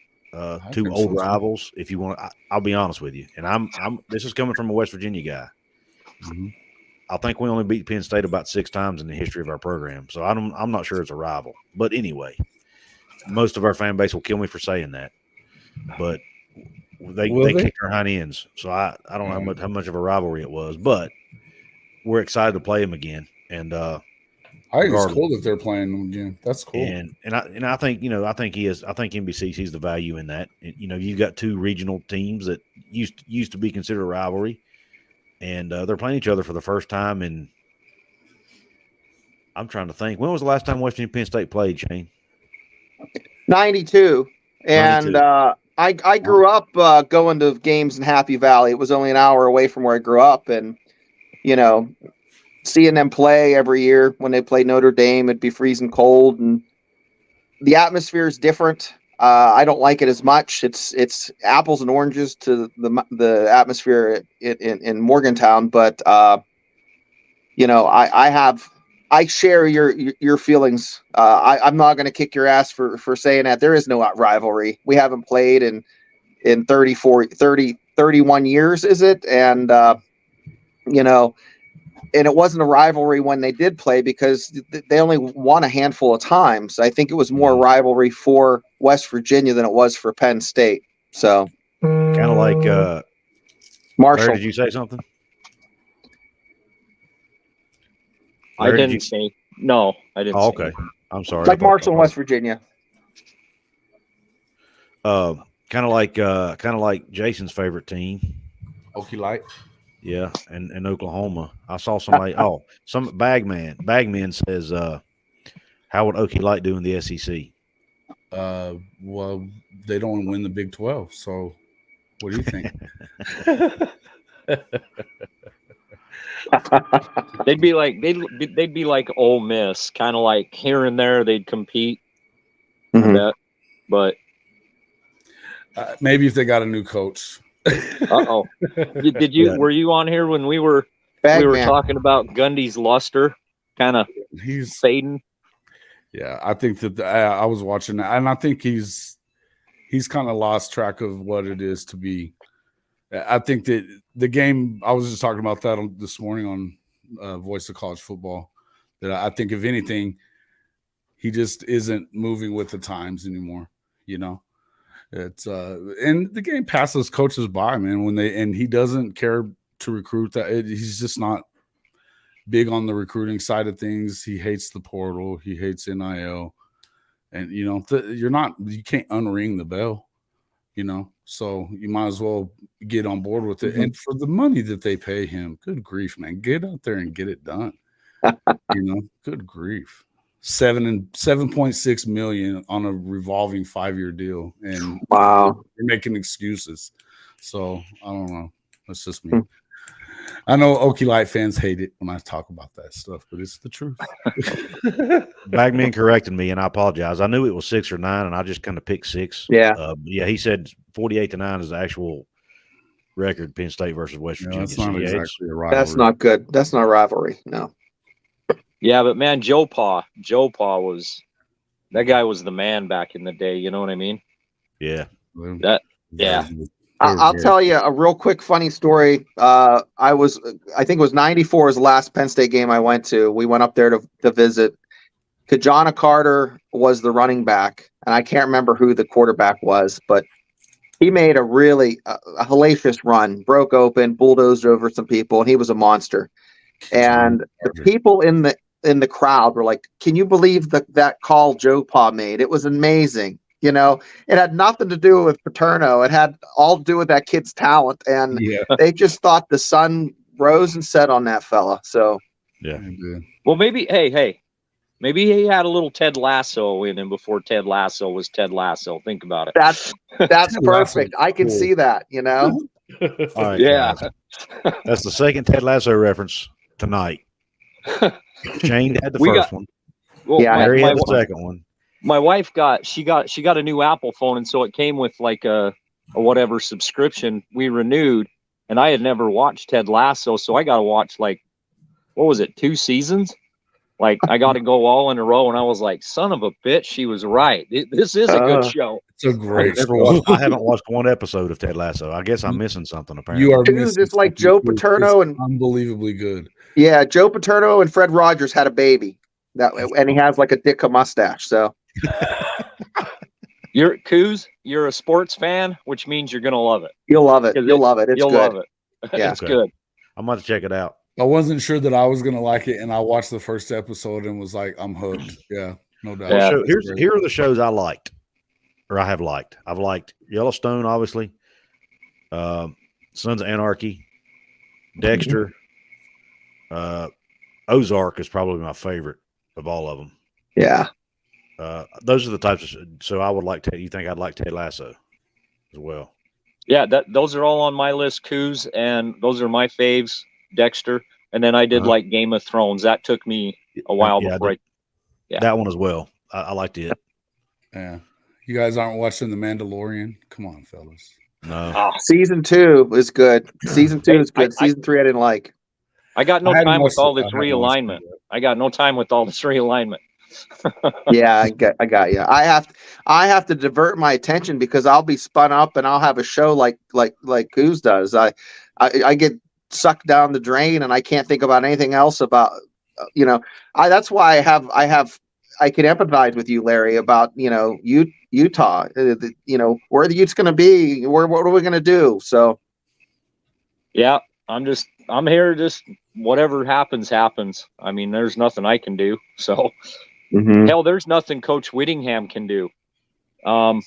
two old rivals. If you want, I'll be honest with you, and this is coming from a West Virginia guy. Mm-hmm. I think we only beat Penn State about 6 times in the history of our program, so I'm not sure it's a rival. But anyway, most of our fan base will kill me for saying that, but they kicked our hind ends, so I don't know how much of a rivalry it was, but we're excited to play them again, and I think it's cool that they're playing them again. That's cool. And I think I think NBC sees the value in that. You've got two regional teams that used to be considered a rivalry, and they're playing each other for the first time. And I'm trying to think, when was the last time West Virginia Penn State played, Shane? 92. And I grew up going to games in Happy Valley. It was only an hour away from where I grew up, and seeing them play every year when they played Notre Dame, it'd be freezing cold, and the atmosphere is different. I don't like it as much. It's apples and oranges to the atmosphere in Morgantown, but I share your feelings. I'm not going to kick your ass for saying that. There is no rivalry. We haven't played in 31 years, is it? And, and it wasn't a rivalry when they did play because they only won a handful of times. I think it was more rivalry for West Virginia than it was for Penn State. So kind of like Marshall. Larry, did you say something? I didn't say. No, I didn't. Oh, say okay. I'm sorry. It's like Marshall in West Virginia. Kind of like Jason's favorite team, Okie Light. yeah, and Oklahoma. I saw somebody. Some Bagman says, "How would Okie Light do in the SEC?" Well, they don't win the Big 12. So, what do you think? They'd be like Ole Miss, kind of like here and there they'd compete. Mhm. I bet. But Maybe if they got a new coach. uh-oh. Did you Yeah. were you on here when we were Bagman. talking about Gundy's luster kind of He's fading? Yeah, I think that I was watching that, and I think he's kind of lost track of what it is to be. I think that the game, I was just talking about that this morning on Voice of College Football, that I think if anything, he just isn't moving with the times anymore. It's and the game passes coaches by, man, and he doesn't care to recruit he's just not big on the recruiting side of things. He hates the portal. He hates NIL. And, you can't unring the bell, so you might as well get on board with it. Mm-hmm. And for the money that they pay him, good grief, man, get out there and get it done. Good grief. 7.6 million on a revolving 5-year deal. And Wow. you're making excuses. So I don't know. That's just me. I know Okie Light fans hate it when I talk about that stuff, but it's the truth. Bagman corrected me, and I apologize. I knew it was 6 or 9, and I just kind of picked 6. Yeah. He said 48-9 is the actual record. Penn State versus West Virginia. That's not exactly a rivalry. That's not good. That's not a rivalry. No. Yeah, but man, Joe Pa was that guy was the man back in the day. You know what I mean? Yeah. Yeah. I'll tell you a real quick funny story. I think it was 94 was the last Penn State game I went to. We went up there to visit. Kajana Carter was the running back, and I can't remember who the quarterback was, but he made a really a hellacious run, broke open, bulldozed over some people, and he was a monster. And the people in the crowd were like, "Can you believe that call Joe Pa made? It was amazing." It had nothing to do with Paterno. It had all to do with that kid's talent. And they just thought the sun rose and set on that fella. So, yeah. Well, maybe he had a little Ted Lasso in him before Ted Lasso was Ted Lasso. Think about it. That's perfect. I can see that, All right, yeah. guys. That's the second Ted Lasso reference tonight. Shane had the first one. Well, yeah, Harry had the second one. My wife got a new Apple phone, and so it came with like a whatever subscription. We renewed, and I had never watched Ted Lasso, so I got to watch what was it, 2 seasons? Like I got to go all in a row, and I was like, "Son of a bitch, she was right. This is a good show." It's a great show. I haven't watched one episode of Ted Lasso. I guess I'm missing something. Apparently, you are missing. It's like Joe Paterno and unbelievably good. Yeah, Joe Paterno and Fred Rogers had a baby. And he has like a Ditka mustache. So. You're Couz, you're a sports fan, which means you're gonna love it. You'll love it. You'll love it. It's You'll good. love it. Yeah. It's good. I'm about to check it out. I wasn't sure that I was gonna like it, and I watched the first episode and was like, "I'm hooked." Yeah, no doubt. Yeah. So here are the shows I liked, or I have liked. I've liked Yellowstone, obviously. Sons of Anarchy, Dexter, Ozark is probably my favorite of all of them. Yeah. Those are the types of. So I would like Ted. You think I'd like Ted Lasso as well? Yeah, those are all on my list, Couz, and those are my faves, Dexter. And then I did like Game of Thrones. That took me a while before that one as well. I liked it. Yeah. You guys aren't watching The Mandalorian? Come on, fellas. No. Season 2 is good. Season 2 is good. Season 3 I didn't like. I got no I hadn't time with watched all it. this I hadn't watched it realignment. yet. I got no time with all this realignment. Yeah, I got you. I have to divert my attention because I'll be spun up and I'll have a show like Couz does. I get sucked down the drain and I can't think about anything else about that's why I can empathize with you, Larry, about Utah. Where the Utes going to be? What are we going to do? So Yeah, I'm here. Just whatever happens. I mean, there's nothing I can do. So hell, there's nothing Coach Whittingham can do. Yeah.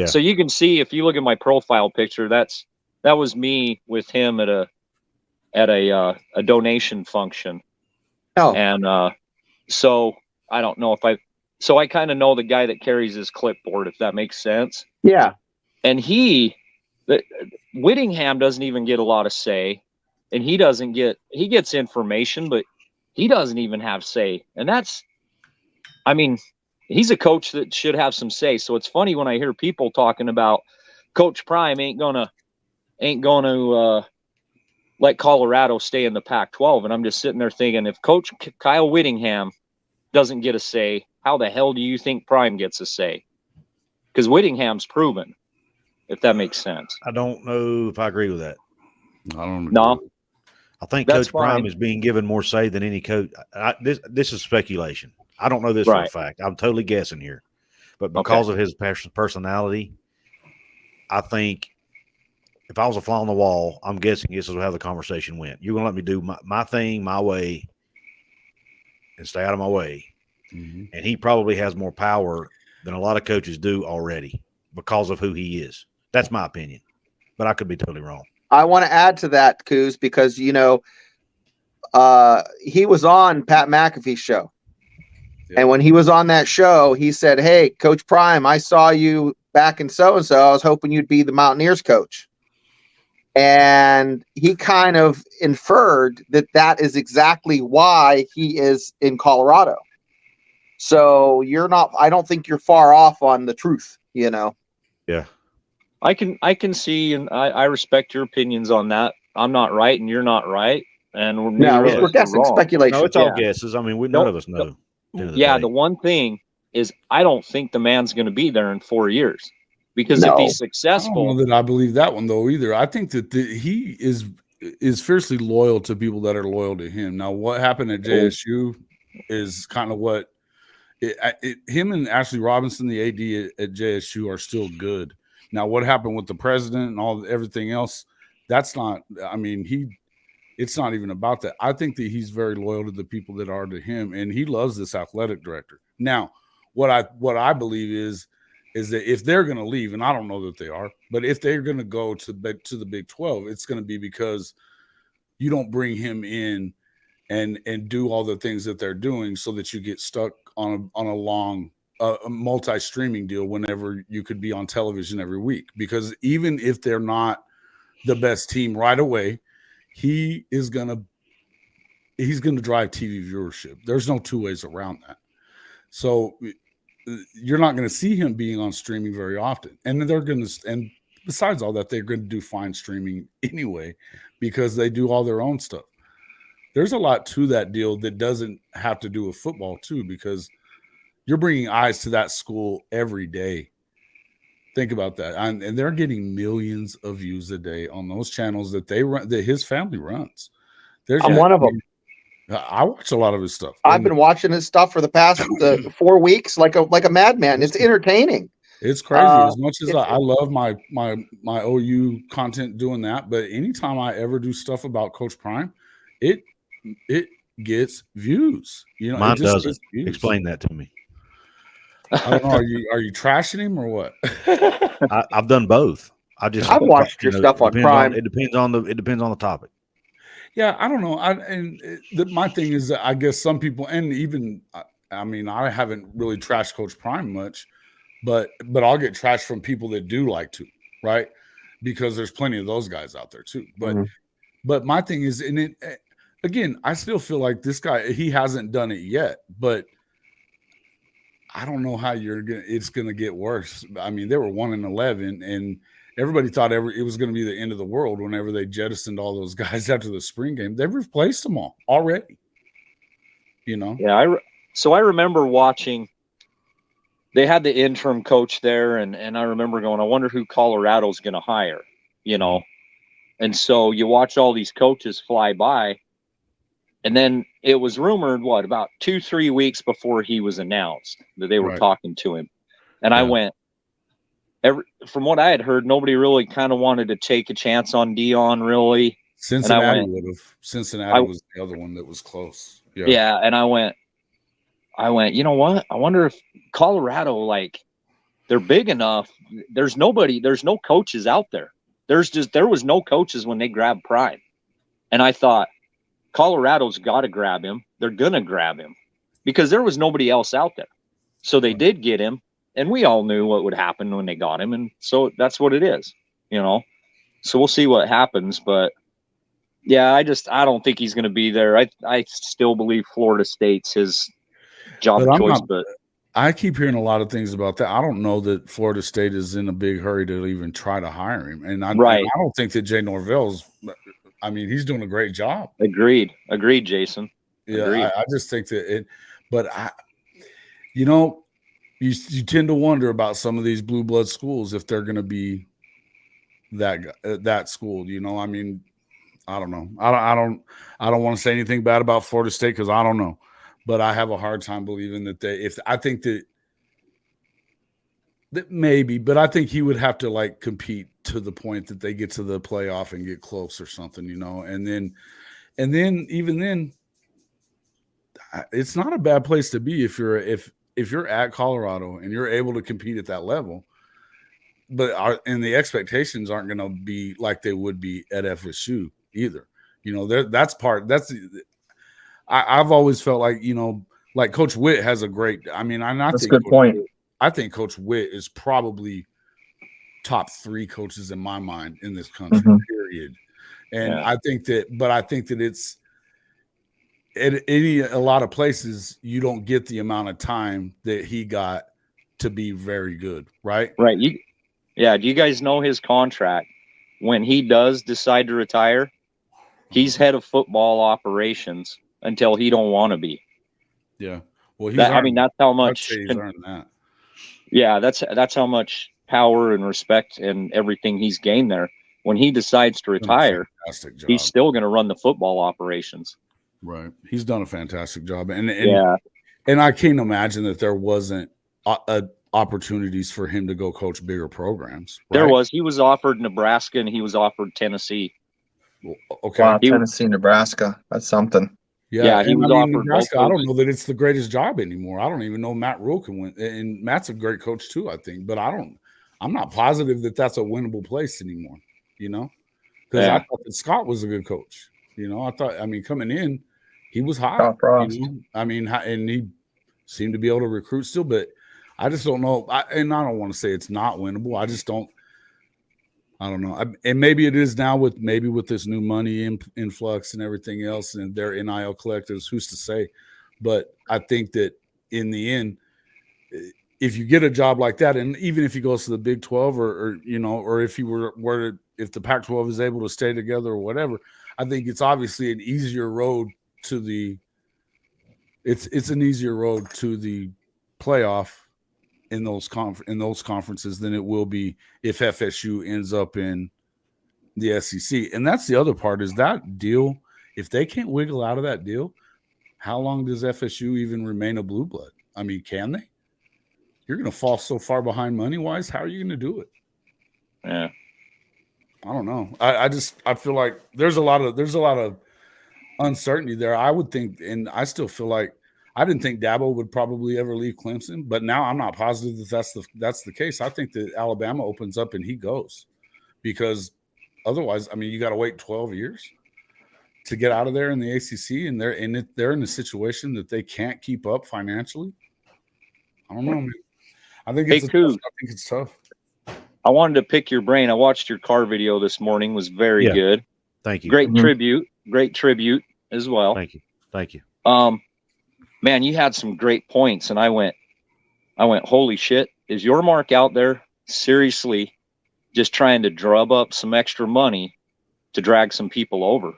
So you can see if you look at my profile picture, that was me with him at a donation function. Oh. And so I don't know so I kind of know the guy that carries his clipboard, if that makes sense. Yeah. And Whittingham doesn't even get a lot of say, and he gets information, but he doesn't even have say. And he's a coach that should have some say. So it's funny when I hear people talking about Coach Prime ain't gonna let Colorado stay in the Pac-12. And I'm just sitting there thinking, if Coach Kyle Whittingham doesn't get a say, how the hell do you think Prime gets a say? Because Whittingham's proven, if that makes sense. I don't know if I agree with that. I don't agree. No. I think That's Coach Prime fine. is being given more say than any coach. This is speculation. I don't know this for a fact. I'm totally guessing here. But because of his personality, I think if I was a fly on the wall, I'm guessing this is how the conversation went. You're going to let me do my thing my way and stay out of my way. Mm-hmm. And he probably has more power than a lot of coaches do already because of who he is. That's my opinion. But I could be totally wrong. I want to add to that, Couz, because, he was on Pat McAfee's show. Yeah. And when he was on that show, he said, "Hey, Coach Prime, I saw you back in so-and-so. I was hoping you'd be the Mountaineers coach." And he kind of inferred that is exactly why he is in Colorado. So I don't think you're far off on the truth, Yeah. I can see, and I respect your opinions on that. I'm not right and you're not right. And we're guessing, speculation. No, it's all guesses. I mean, none of us know. The one thing is I don't think the man's going to be there in 4 years. Because if he's successful, I don't know that I believe that one though either. I think that he is fiercely loyal to people that are loyal to him. Now, what happened at JSU is kind of what him and Ashley Robinson, the AD at JSU, are still good. Now, what happened with the president and everything else? That's not. I mean, it's not even about that. I think that he's very loyal to the people that are to him, and he loves this athletic director. Now, what I believe is that if they're going to leave, and I don't know that they are, but if they're going to go to the Big 12, it's going to be because you don't bring him in and do all the things that they're doing so that you get stuck on a long a multi-streaming deal whenever you could be on television every week. Because even if they're not the best team right away, he's going to drive TV viewership. There's no two ways around that. So you're not going to see him being on streaming very often. And and besides all that, they're going to do fine streaming anyway, because they do all their own stuff. There's a lot to that deal that doesn't have to do with football too, because you're bringing eyes to that school every day. Think about that. And they're getting millions of views a day on those channels that they run, that his family runs. I'm one of them. I watch a lot of his stuff. I've been watching his stuff for the past 4 weeks, like a madman. It's entertaining. It's crazy. As much as I love my OU content doing that, but anytime I ever do stuff about Coach Prime, it gets views. Mine doesn't. Explain that to me. I don't know. Are you trashing him or what? I've done both. I've watched your stuff on Prime. It depends on the topic. Yeah, I don't know. My thing is that I guess some people, and even I mean, I haven't really trashed Coach Prime much, but I'll get trashed from people that do like to, right? Because there's plenty of those guys out there too. But my thing is, again, I still feel like this guy, he hasn't done it yet, but I don't know how it's gonna get worse. I mean, they were 1-11, everybody thought it was going to be the end of the world whenever they jettisoned all those guys after the spring game. They've replaced them all already. You know? Yeah, so I remember watching. They had the interim coach there, and I remember going, I wonder who Colorado's going to hire, you know? And so you watch all these coaches fly by, and then it was rumored, about 2-3 weeks before he was announced that they were talking to him. And I went, from what I had heard, nobody really kind of wanted to take a chance on Dion, really. Cincinnati would have. Cincinnati was the other one that was close. Yeah, and I went, you know what? I wonder if Colorado, like, they're big enough. There's no coaches out there. There was no coaches when they grabbed Prime. And I thought, Colorado's got to grab him. They're going to grab him because there was nobody else out there. So they did get him, and we all knew what would happen when they got him. And so that's what it is, you know? So we'll see what happens. But yeah, I don't think he's going to be there. I still believe Florida State's his job of choice, but I keep hearing a lot of things about that. I don't know that Florida State is in a big hurry to even try to hire him. And I don't think that Jay Norvell's, I mean, he's doing a great job. Agreed, Jason. Yeah, I just think that but you tend to wonder about some of these blue blood schools if they're going to be that school. You know, I mean, I don't know. I don't want to say anything bad about Florida State because I don't know. But I have a hard time believing that I think that maybe, but I think he would have to like compete to the point that they get to the playoff and get close or something, you know, and then even then, it's not a bad place to be if you're at Colorado and you're able to compete at that level, and the expectations aren't going to be like they would be at FSU either, you know. I've always felt like, you know, like Coach Witt has a great. I mean, that's a good point. I think Coach Witt is probably top 3 coaches in my mind in this country. Period. And I think that it's at a lot of places you don't get the amount of time that he got to be very good, right? Right. Do you guys know his contract? When he does decide to retire, he's head of football operations until he don't want to be. Yeah. Well, that's how much he's earned that. Yeah, that's how much power and respect and everything he's gained there. When he decides to retire, he's still going to run the football operations. Right. He's done a fantastic job. And I can't imagine that there wasn't opportunities for him to go coach bigger programs. Right? There was. He was offered Nebraska and he was offered Tennessee. Well, okay. Wow, Tennessee, Nebraska. That's something. Yeah, he was offered Nebraska. I don't know that it's the greatest job anymore. I don't even know Matt Rule can win. And Matt's a great coach too, I think. But I'm not positive that that's a winnable place anymore, you know? Because I thought that Scott was a good coach. You know, coming in, he was hot. You know? I mean, and he seemed to be able to recruit still, but I just don't know. And I don't want to say it's not winnable. I just don't. I don't know. And maybe it is now with this new money influx and everything else and their NIL collectives, who's to say? But I think that in the end, if you get a job like that, and even if he goes to the Big 12 or you know, or if he if the Pac-12 is able to stay together or whatever, I think it's obviously an easier road to the playoff in those conferences than it will be if FSU ends up in the SEC. And that's the other part is that deal. If they can't wiggle out of that deal, how long does FSU even remain a blue blood? I mean, can they? You're going to fall so far behind money wise. How are you going to do it? Yeah. I don't know. I feel like there's a lot of uncertainty there. I would think, and I still feel like I didn't think Dabo would probably ever leave Clemson, but now I'm not positive that that's the case. I think that Alabama opens up and he goes, because otherwise, I mean, you got to wait 12 years to get out of there in the ACC, and they're in a situation that they can't keep up financially. I don't know, man. I think it's tough. I wanted to pick your brain. I watched your car video this morning. It was very good. Thank you. Great tribute as well. Thank you. Man, you had some great points, and I went, holy shit, is your mark out there? Seriously, just trying to drub up some extra money to drag some people over.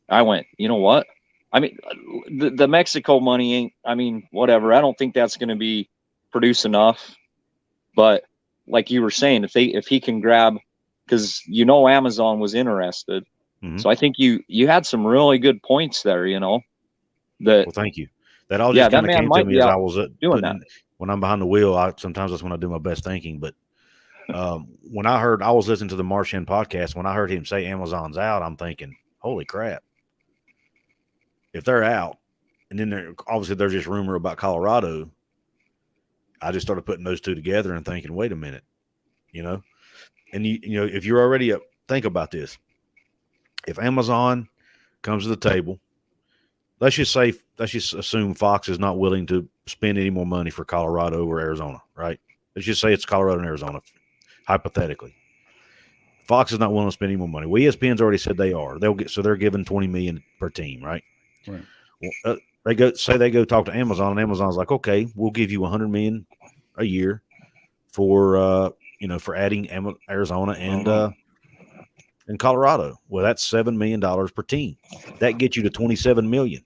I went, you know what? I mean, the Mexico money ain't, I mean, whatever. I don't think that's going to be produce enough. But like you were saying, if he can grab, because Amazon was interested. Mm-hmm. So I think you had some really good points there, Well, thank you. That all just kind of came to me as I was doing that. When I'm behind the wheel, sometimes that's when I do my best thinking. But when I was listening to the Marchand podcast, when I heard him say Amazon's out, I'm thinking, holy crap. If they're out, and then obviously there's this rumor about Colorado, I just started putting those two together and thinking, wait a minute, and if you're already think about this, if Amazon comes to the table, let's just assume Fox is not willing to spend any more money for Colorado or Arizona, right? Let's just say it's Colorado and Arizona, hypothetically. Fox is not willing to spend any more money. Well, ESPN's already said they are. They're giving $20 million per team, right? Right. Well, they go talk to Amazon, and Amazon's like, okay, we'll give you $100 million a year for for adding Arizona and Colorado. Well, that's $7 million per team. That gets you to $27 million.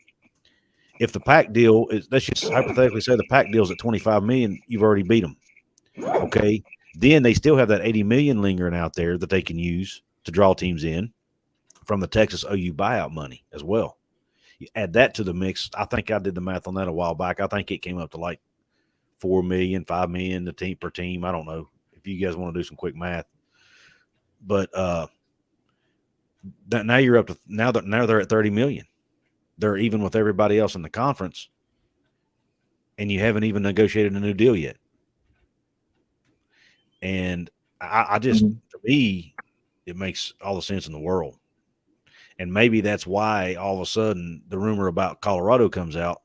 If the pack deal is, let's just hypothetically say the pack deal's at $25 million, you've already beat them. Okay. Then they still have that $80 million lingering out there that they can use to draw teams in from the Texas OU buyout money as well. You add that to the mix. I think I did the math on that a while back. I think it came up to like $4 million, $5 million per team. I don't know if you guys want to do some quick math, but now you're up to now they're at $30 million. They're even with everybody else in the conference, and you haven't even negotiated a new deal yet. And I just, to me, it makes all the sense in the world. And maybe that's why all of a sudden the rumor about Colorado comes out.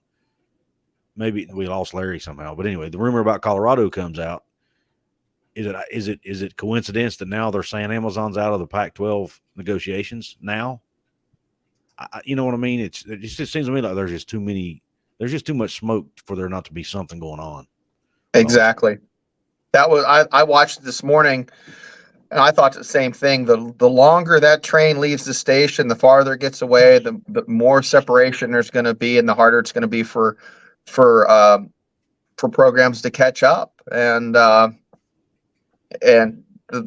Maybe we lost Larry somehow, but anyway, the rumor about Colorado comes out. Is it coincidence that now they're saying Amazon's out of the Pac-12 negotiations now? You know what I mean? It just seems to me like there's just too much smoke for there not to be something going on. Exactly. That was I watched it this morning, and I thought the same thing. The longer that train leaves the station, the farther it gets away, the more separation there's going to be, and the harder it's going to be for programs to catch up. And the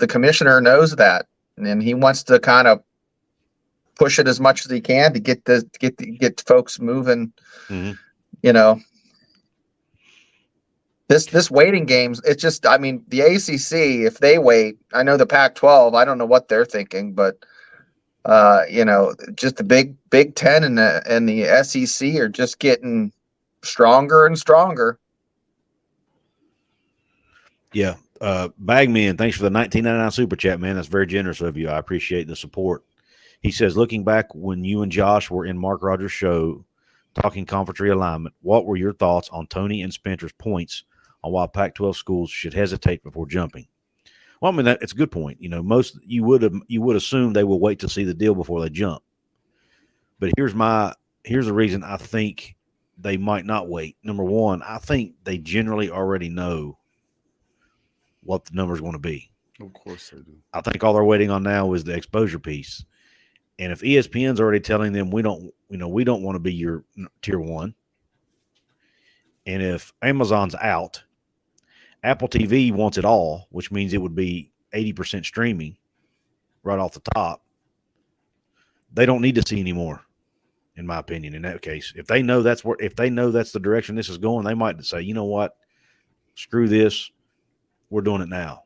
commissioner knows that, and he wants to kind of push it as much as he can to get folks moving. Mm-hmm. This waiting games, it's just, I mean, the ACC, if they wait, I know the Pac-12, I don't know what they're thinking, but just the Big Ten and the SEC are just getting stronger and stronger. Yeah. Bagman, thanks for the $19.99 super chat, man. That's very generous of you. I appreciate the support. He says, looking back when you and Josh were in Mark Rogers' show talking conference realignment, what were your thoughts on Tony and Spencer's points on why Pac-12 schools should hesitate before jumping? Well, I mean, it's a good point. Most you would assume they will wait to see the deal before they jump. But here's the reason I think they might not wait. Number one, I think they generally already know what the number's going to be. Of course they do. I think all they're waiting on now is the exposure piece. And if ESPN's already telling them we don't want to be your tier one, and if Amazon's out, Apple TV wants it all, which means it would be 80% streaming right off the top. They don't need to see any more, in my opinion. In that case, if they know that's the direction this is going, they might say, you know what, screw this, we're doing it now.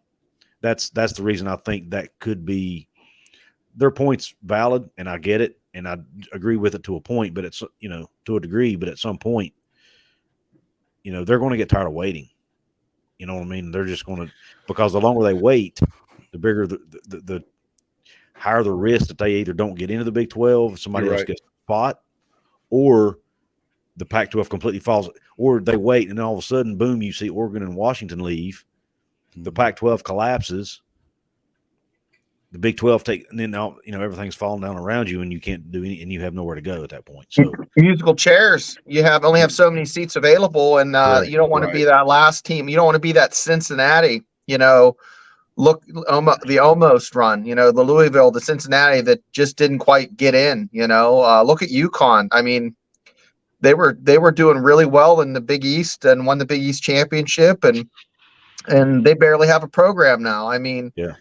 That's the reason I think that could be. Their point's valid, and I get it, and I agree with it to a point, but it's to a degree. But at some point, they're going to get tired of waiting. You know what I mean? They're just going to, because the longer they wait, the bigger the higher the risk that they either don't get into the Big 12, somebody else gets a spot, or the Pac-12 completely falls, or they wait and then all of a sudden, boom, you see Oregon and Washington leave, the Pac-12 collapses. The Big 12 and then everything's falling down around you, and you can't do any, and you have nowhere to go at that point. So musical chairs, you only have so many seats available, and you don't want to be that last team. You don't want to be that Cincinnati, look, the almost run, the Louisville, the Cincinnati that just didn't quite get in, look at UConn. I mean, they were doing really well in the Big East and won the Big East championship, and they barely have a program now. I mean, Yeah.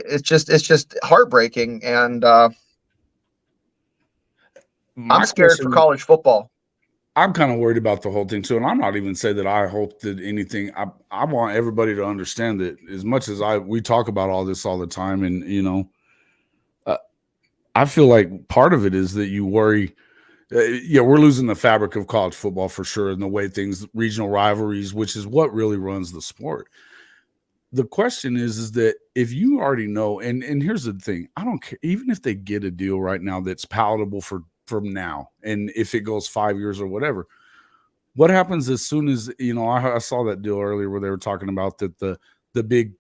It's just heartbreaking, and I'm scared for college football. I'm kind of worried about the whole thing too, and I'm not even saying that I hope that anything. I want everybody to understand that as much as we talk about all this all the time, and I feel like part of it is that you worry. We're losing the fabric of college football for sure, and the way regional rivalries, which is what really runs the sport. The question is that if you already know, and here's the thing, I don't care, even if they get a deal right now that's palatable from now, and if it goes 5 years or whatever, what happens as soon as, I saw that deal earlier where they were talking about that the big,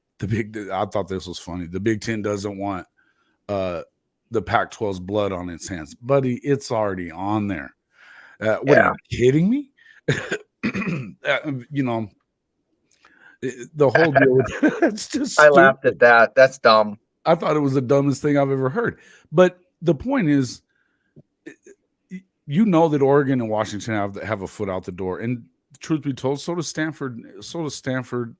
I thought this was funny. The Big Ten doesn't want the Pac-12's blood on its hands. Buddy, it's already on there. What are you kidding me? The whole deal with it's just I stupid. laughed at that. That's dumb. I thought it was the dumbest thing I've ever heard. But the point is, that Oregon and Washington have a foot out the door. And truth be told, so does Stanford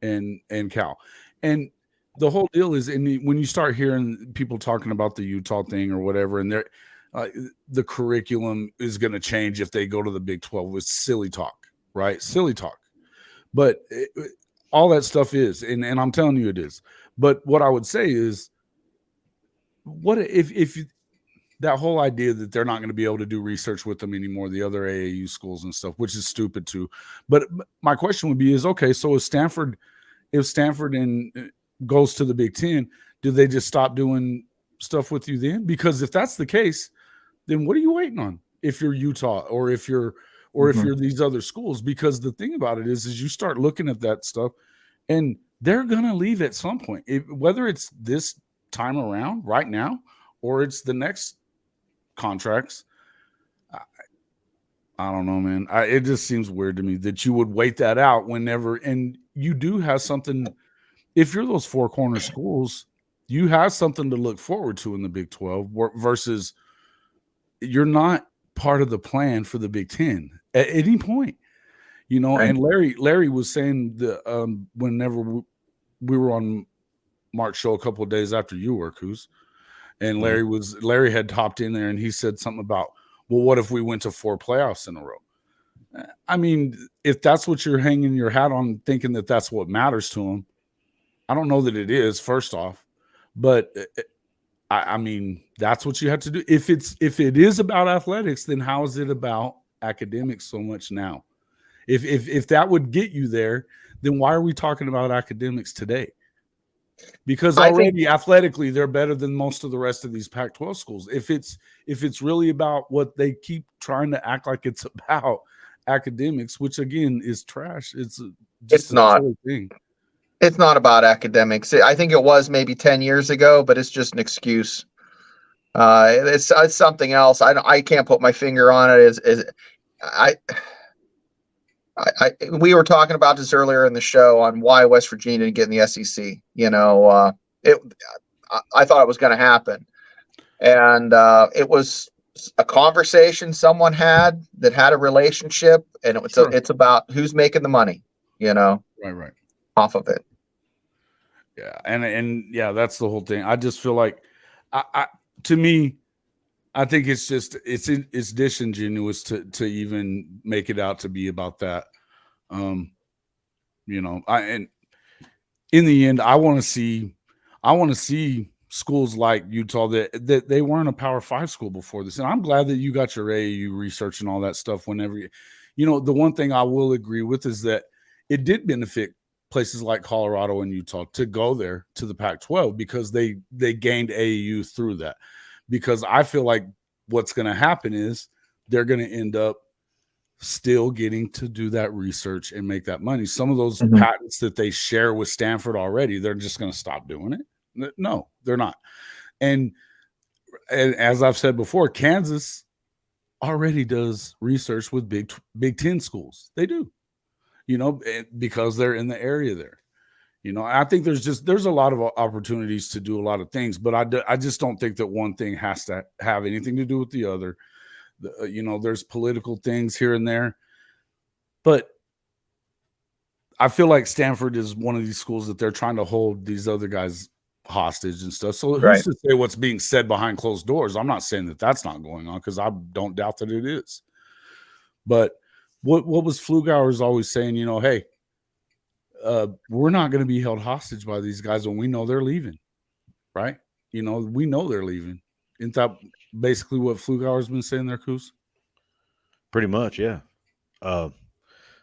and Cal. And the whole deal is, when you start hearing people talking about the Utah thing or whatever, and the curriculum is going to change if they go to the Big 12, with silly talk, right? Silly talk. But all that stuff is, and I'm telling you it is. But what I would say is, what if that whole idea that they're not going to be able to do research with them anymore, the other AAU schools and stuff, which is stupid too. But my question would be is, okay, so if Stanford goes to the Big Ten, do they just stop doing stuff with you then? Because if that's the case, then what are you waiting on? If you're Utah or if you're these other schools, because the thing about it is you start looking at that stuff and they're going to leave at some point, whether it's this time around right now or it's the next contracts. I don't know, man. It just seems weird to me that you would wait that out whenever, and you do have something. If you're those four corner schools, you have something to look forward to in the Big 12 versus you're not part of the plan for the Big 10 at any point, Right. And Larry was saying that whenever we were on Mark's show a couple of days after you were, Couz, and Larry had hopped in there and he said something about, well, what if we went to 4 playoffs in a row? I mean, if that's what you're hanging your hat on, thinking that that's what matters to them, I don't know that it is, first off, but I mean, that's what you have to do. If it is about athletics, then how is it about academics so much now? If that would get you there, then why are we talking about academics today? Because already athletically, they're better than most of the rest of these Pac-12 schools. If it's really about what they keep trying to act like it's about, academics, which again is trash. It's not a thing. It's not about academics. I think it was maybe 10 years ago, but it's just an excuse. It's something else. I can't put my finger on it. We were talking about this earlier in the show on why West Virginia didn't get in the SEC. I thought it was going to happen, and it was a conversation someone had that had a relationship, and it's about who's making the money. Right. Off of it. Yeah, and yeah, that's the whole thing. I just feel like, to me, I think it's disingenuous to even make it out to be about that. And in the end, I want to see schools like Utah that they weren't a Power 5 school before this. And I'm glad that you got your AAU research and all that stuff whenever the one thing I will agree with is that it did benefit places like Colorado and Utah to go there to the Pac-12 because they gained AAU through that. Because I feel like what's going to happen is they're going to end up still getting to do that research and make that money. Some of those patents that they share with Stanford already, they're just going to stop doing it. No, they're not. And as I've said before, Kansas already does research with Big Ten schools. They do, because they're in the area there, I think there's a lot of opportunities to do a lot of things, but I just don't think that one thing has to have anything to do with the other. There's political things here and there, but I feel like Stanford is one of these schools that they're trying to hold these other guys hostage and stuff. So who's to say what's being said behind closed doors? I'm not saying that that's not going on, because I don't doubt that it is. But what was Flugauer's always saying? Hey, we're not going to be held hostage by these guys when we know they're leaving, right? We know they're leaving. Isn't that basically what Flugauer's been saying there, Couz? Pretty much, yeah. I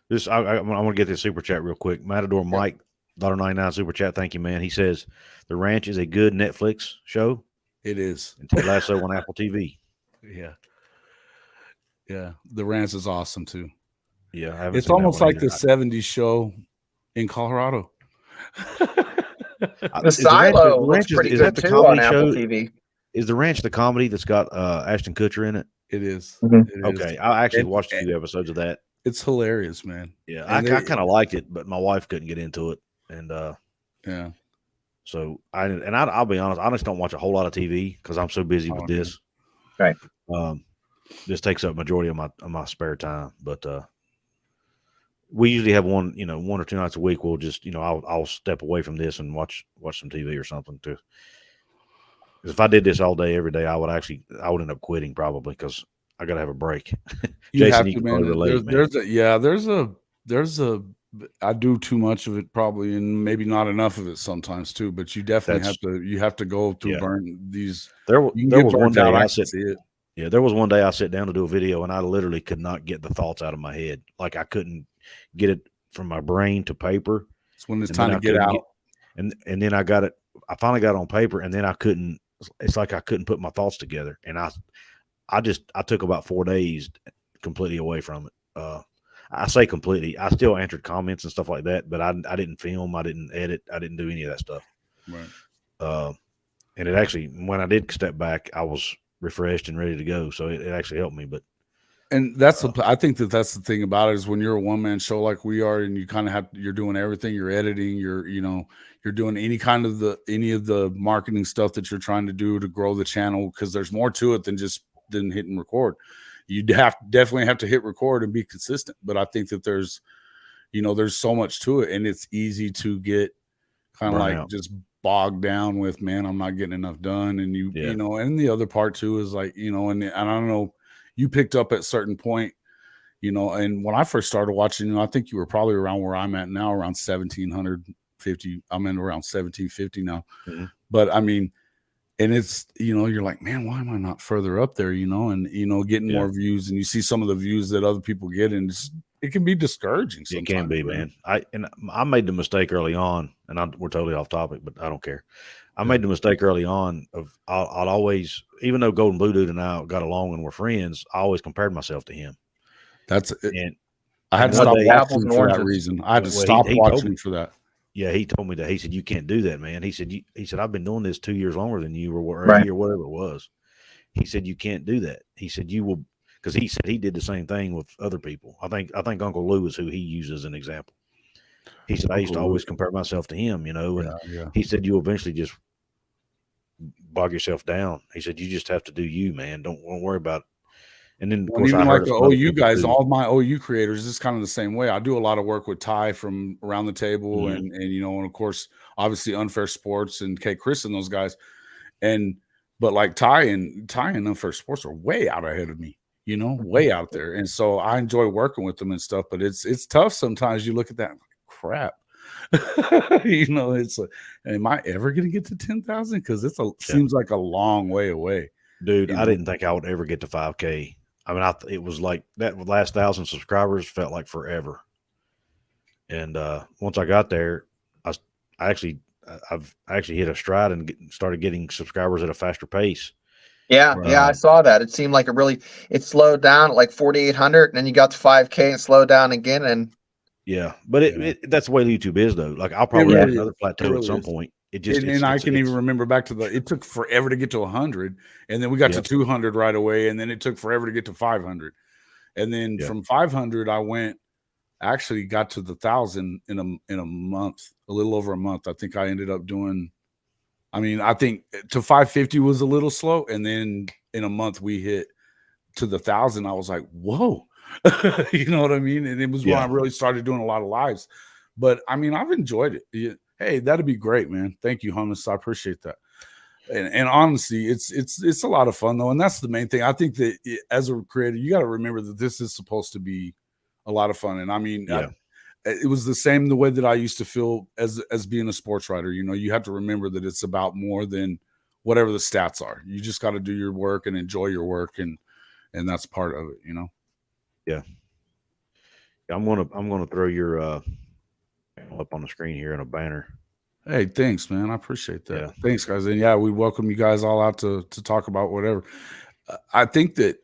want to get this super chat real quick. Matador Mike, $1.99 super chat. Thank you, man. He says The Ranch is a good Netflix show. It is. And Ted Lasso on Apple TV. Yeah. The Ranch is awesome too. Yeah, it's almost like the '70s show in Colorado. The Silo looks pretty good too on Apple TV. Is The Ranch the comedy that's got Ashton Kutcher in it? It is. Mm-hmm. Okay, I actually watched a few episodes of that. It's hilarious, man. Yeah, I kind of liked it, but my wife couldn't get into it, and yeah. So I'll be honest, I just don't watch a whole lot of TV because I'm so busy with this. Right. This takes up majority of my spare time, but we usually have one or two nights a week. We'll just I'll step away from this and watch some TV or something too. If I did this all day every day, I would end up quitting probably, because I got to have a break. Jason, you can relate, there's a I do too much of it probably, and maybe not enough of it sometimes too, but you definitely have to go through burn these. There was one day there was one day I sat down to do a video, and I literally could not get the thoughts out of my head. Like, I couldn't get it from my brain to paper. It's when it's time to get out. And then I got it. I finally got it on paper, and then I couldn't. It's like I couldn't put my thoughts together, and I took about 4 days completely away from it. I say completely. I still answered comments and stuff like that, but I didn't film. I didn't edit. I didn't do any of that stuff. Right. And it actually, when I did step back, I was refreshed and ready to go. So it actually helped me. But I think that's the thing about it, is when you're a one-man show like we are, and you kind of you're doing everything, you're editing, you're doing any of the marketing stuff that you're trying to do to grow the channel, because there's more to it than hitting record. You definitely have to hit record and be consistent. But I think that there's so much to it, and it's easy to get kind of like just bogged down with, man, I'm not getting enough done. And and the other part too is like, and I don't know, you picked up at a certain point, and when I first started watching, I think you were probably around where I'm at now, around 1,750. I'm in around 1,750 now. Mm-hmm. But I mean, and it's, you're like, man, why am I not further up there, and, getting more views, and you see some of the views that other people get, and it can be discouraging sometimes. It can be, man. I made the mistake early on, and we're totally off topic, but I don't care. I made the mistake early on of I'd always, even though Golden Blue Dude and I got along and were friends, I always compared myself to him. And I had to stop watching for that reason. I had to stop watching for that. Yeah, he told me that. He said, you can't do that, man. He said, I've been doing this 2 years longer than you, or a year, whatever it was. He said, you can't do that. He said, you will, because he said he did the same thing with other people. I think Uncle Lou is who he uses as an example. He said, I used to always compare myself to him, and he said, you eventually just bog yourself down. He said, you just have to do you, man. Don't worry about it. And then, of course, even like the OU guys, all my OU creators, is kind of the same way. I do a lot of work with Ty from Around the Table, and and of course, obviously Unfair Sports and K. Chris and those guys. But like Ty and Unfair Sports are way out ahead of me, way out there. And so I enjoy working with them and stuff. But it's tough sometimes. You look at that, like, crap. It's like, am I ever going to get to 10,000? Because seems like a long way away, dude. I didn't think I would ever get to 5K. I mean, it was like that last 1,000 subscribers felt like forever. And once I got there, I've actually hit a stride and started getting subscribers at a faster pace. Yeah, I saw that. It seemed like it slowed down at like 4,800, and then you got to 5K and slowed down again. And but that's the way YouTube is, though. Like, I'll probably have another plateau at some point. I can even remember back to it took forever to get to 100, and then we got to 200 right away, and then it took forever to get to 500, and then from 500 I went actually got to the 1,000 in a month, a little over a month. I think I ended up doing. I mean, I think to 550 was a little slow, and then in a month we hit to the 1,000. I was like, whoa, you know what I mean? And it was when I really started doing a lot of lives. But I mean, I've enjoyed it. Hey, that'd be great, man. Thank you, Hummus. I appreciate that. And honestly, it's a lot of fun though, and that's the main thing. I think that as a creator, you got to remember that this is supposed to be a lot of fun. And I mean, it was the same the way that I used to feel as being a sports writer. You know, you have to remember that it's about more than whatever the stats are. You just got to do your work and enjoy your work, and that's part of it. You know. Yeah. I'm gonna throw your up on the screen here in a banner. Hey, thanks, man. I appreciate that. Yeah. Thanks, guys. And yeah, we welcome you guys all out to talk about whatever. I think that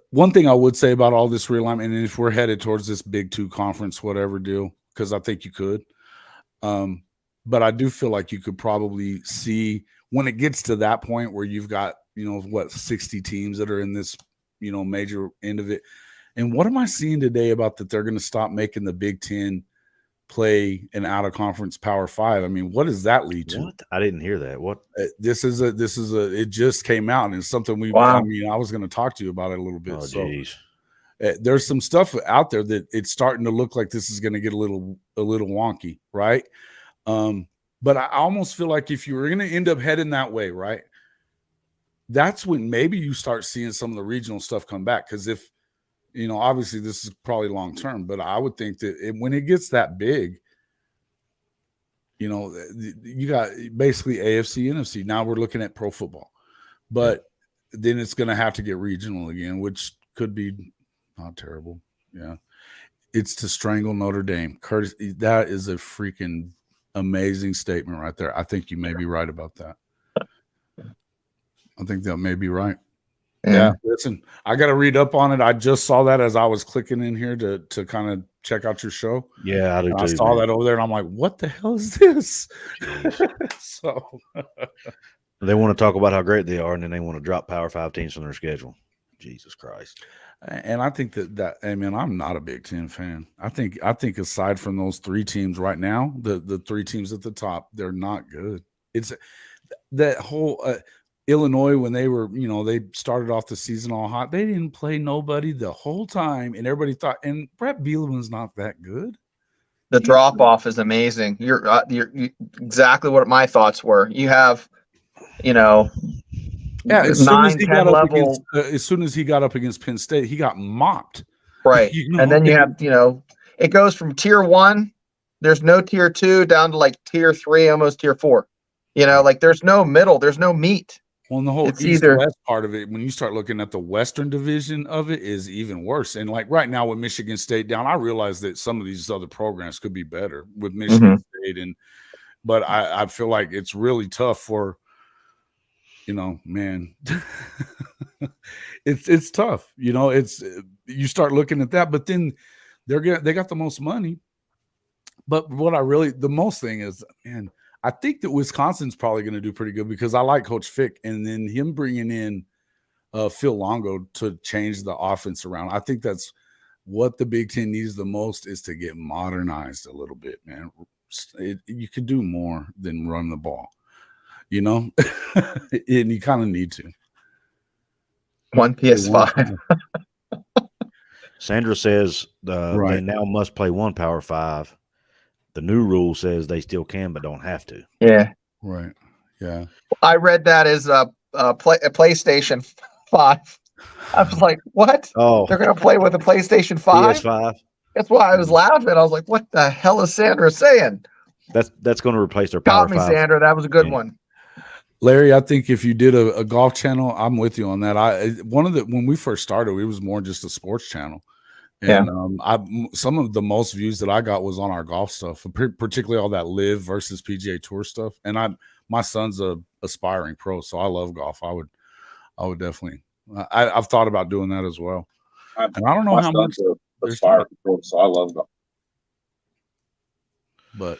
one thing I would say about all this realignment, and if we're headed towards this Big 2 conference, whatever deal, because I think you could, but I do feel like you could probably see when it gets to that point where you've got, 60 teams that are in this, major end of it. And what am I seeing today about that they're going to stop making the Big 10 play an out of conference Power 5? I mean, what does that lead to? What? I didn't hear that. What? It just came out, and it's something Wow. I mean, I was going to talk to you about it a little bit. Oh, so geez. there's some stuff out there that it's starting to look like this is going to get a little wonky, right? But I almost feel like if you were going to end up heading that way, right, that's when maybe you start seeing some of the regional stuff come back. Because if obviously this is probably long term, but I would think that when it gets that big, you got basically AFC, NFC. Now we're looking at pro football, but then it's going to have to get regional again, which could be not terrible. Yeah. It's to strangle Notre Dame. Curtis, that is a freaking amazing statement right there. I think you may be right about that. I think that may be right. Yeah. Listen, I got to read up on it. I just saw that as I was clicking in here to kind of check out your show. Yeah, I do too. I saw that over there, and I'm like, what the hell is this? So they want to talk about how great they are, and then they want to drop Power 5 teams from their schedule. Jesus Christ. And I think that I mean, I'm not a Big 10 fan. I think aside from those 3 teams right now, the 3 teams at the top, they're not good. It's that whole Illinois, when they were, they started off the season all hot. They didn't play nobody the whole time, and everybody thought. And Brett Bielema's not that good. The drop off is amazing. You're exactly what my thoughts were. You have, as soon as he got up against Penn State, he got mopped. Right, and then you have, it goes from tier 1. There's no tier 2 down to like tier 3, almost tier 4. Like there's no middle. There's no meat. Well, and the whole East-West part of it, when you start looking at the Western division of it, is even worse. And like right now with Michigan State down, I realize that some of these other programs could be better with Michigan State, but I feel like it's really tough for, man, it's tough. You start looking at that, but then they got the most money. But the most thing is, man, I think that Wisconsin's probably going to do pretty good because I like Coach Fick, and then him bringing in Phil Longo to change the offense around. I think that's what the Big 10 needs the most, is to get modernized a little bit, man. You could do more than run the ball, and you kind of need to. One PS5. Sandra says they now must play one Power 5. The new rule says they still can, but don't have to. Yeah. Right. Yeah. I read that as a PlayStation 5. I was like, what? Oh, they're going to play with a PlayStation 5? PS5. That's why I was laughing. I was like, what the hell is Sandra saying? That's going to replace their Power 5. Got me, Sandra. That was a good one. Larry, I think if you did a golf channel, I'm with you on that. When we first started, it was more just a sports channel. And some of the most views that I got was on our golf stuff, particularly all that live versus PGA Tour stuff. And my son's a aspiring pro, so I love golf. I would definitely. I've thought about doing that as well. And I don't know how much aspiring pro, so I love golf. But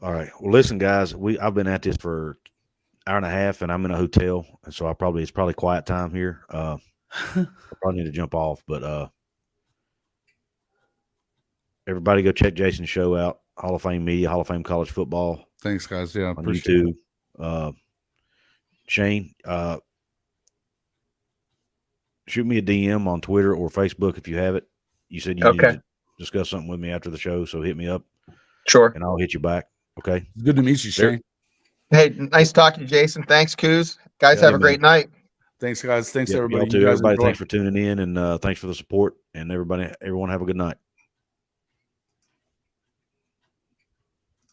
all right, well, listen, guys, I've been at this for an hour and a half, and I'm in a hotel, and so it's probably quiet time here. I probably need to jump off, but everybody go check Jason's show out. Hall of Fame Media, Hall of Fame College Football Thanks, guys. Yeah, on appreciate YouTube. it. Shane, shoot me a DM on Twitter or Facebook if you have it. You said you needed to discuss something with me after the show, so hit me up. Sure. And I'll hit you back. Okay. It's good to meet you, Shane. Hey, nice talking to you, Jason. Thanks, Couz. Guys, have a great night. Thanks, guys. Thanks, Yep, everybody. y'all too. You guys Everybody, enjoy. thanks for tuning in, and thanks for the support. And everyone have a good night.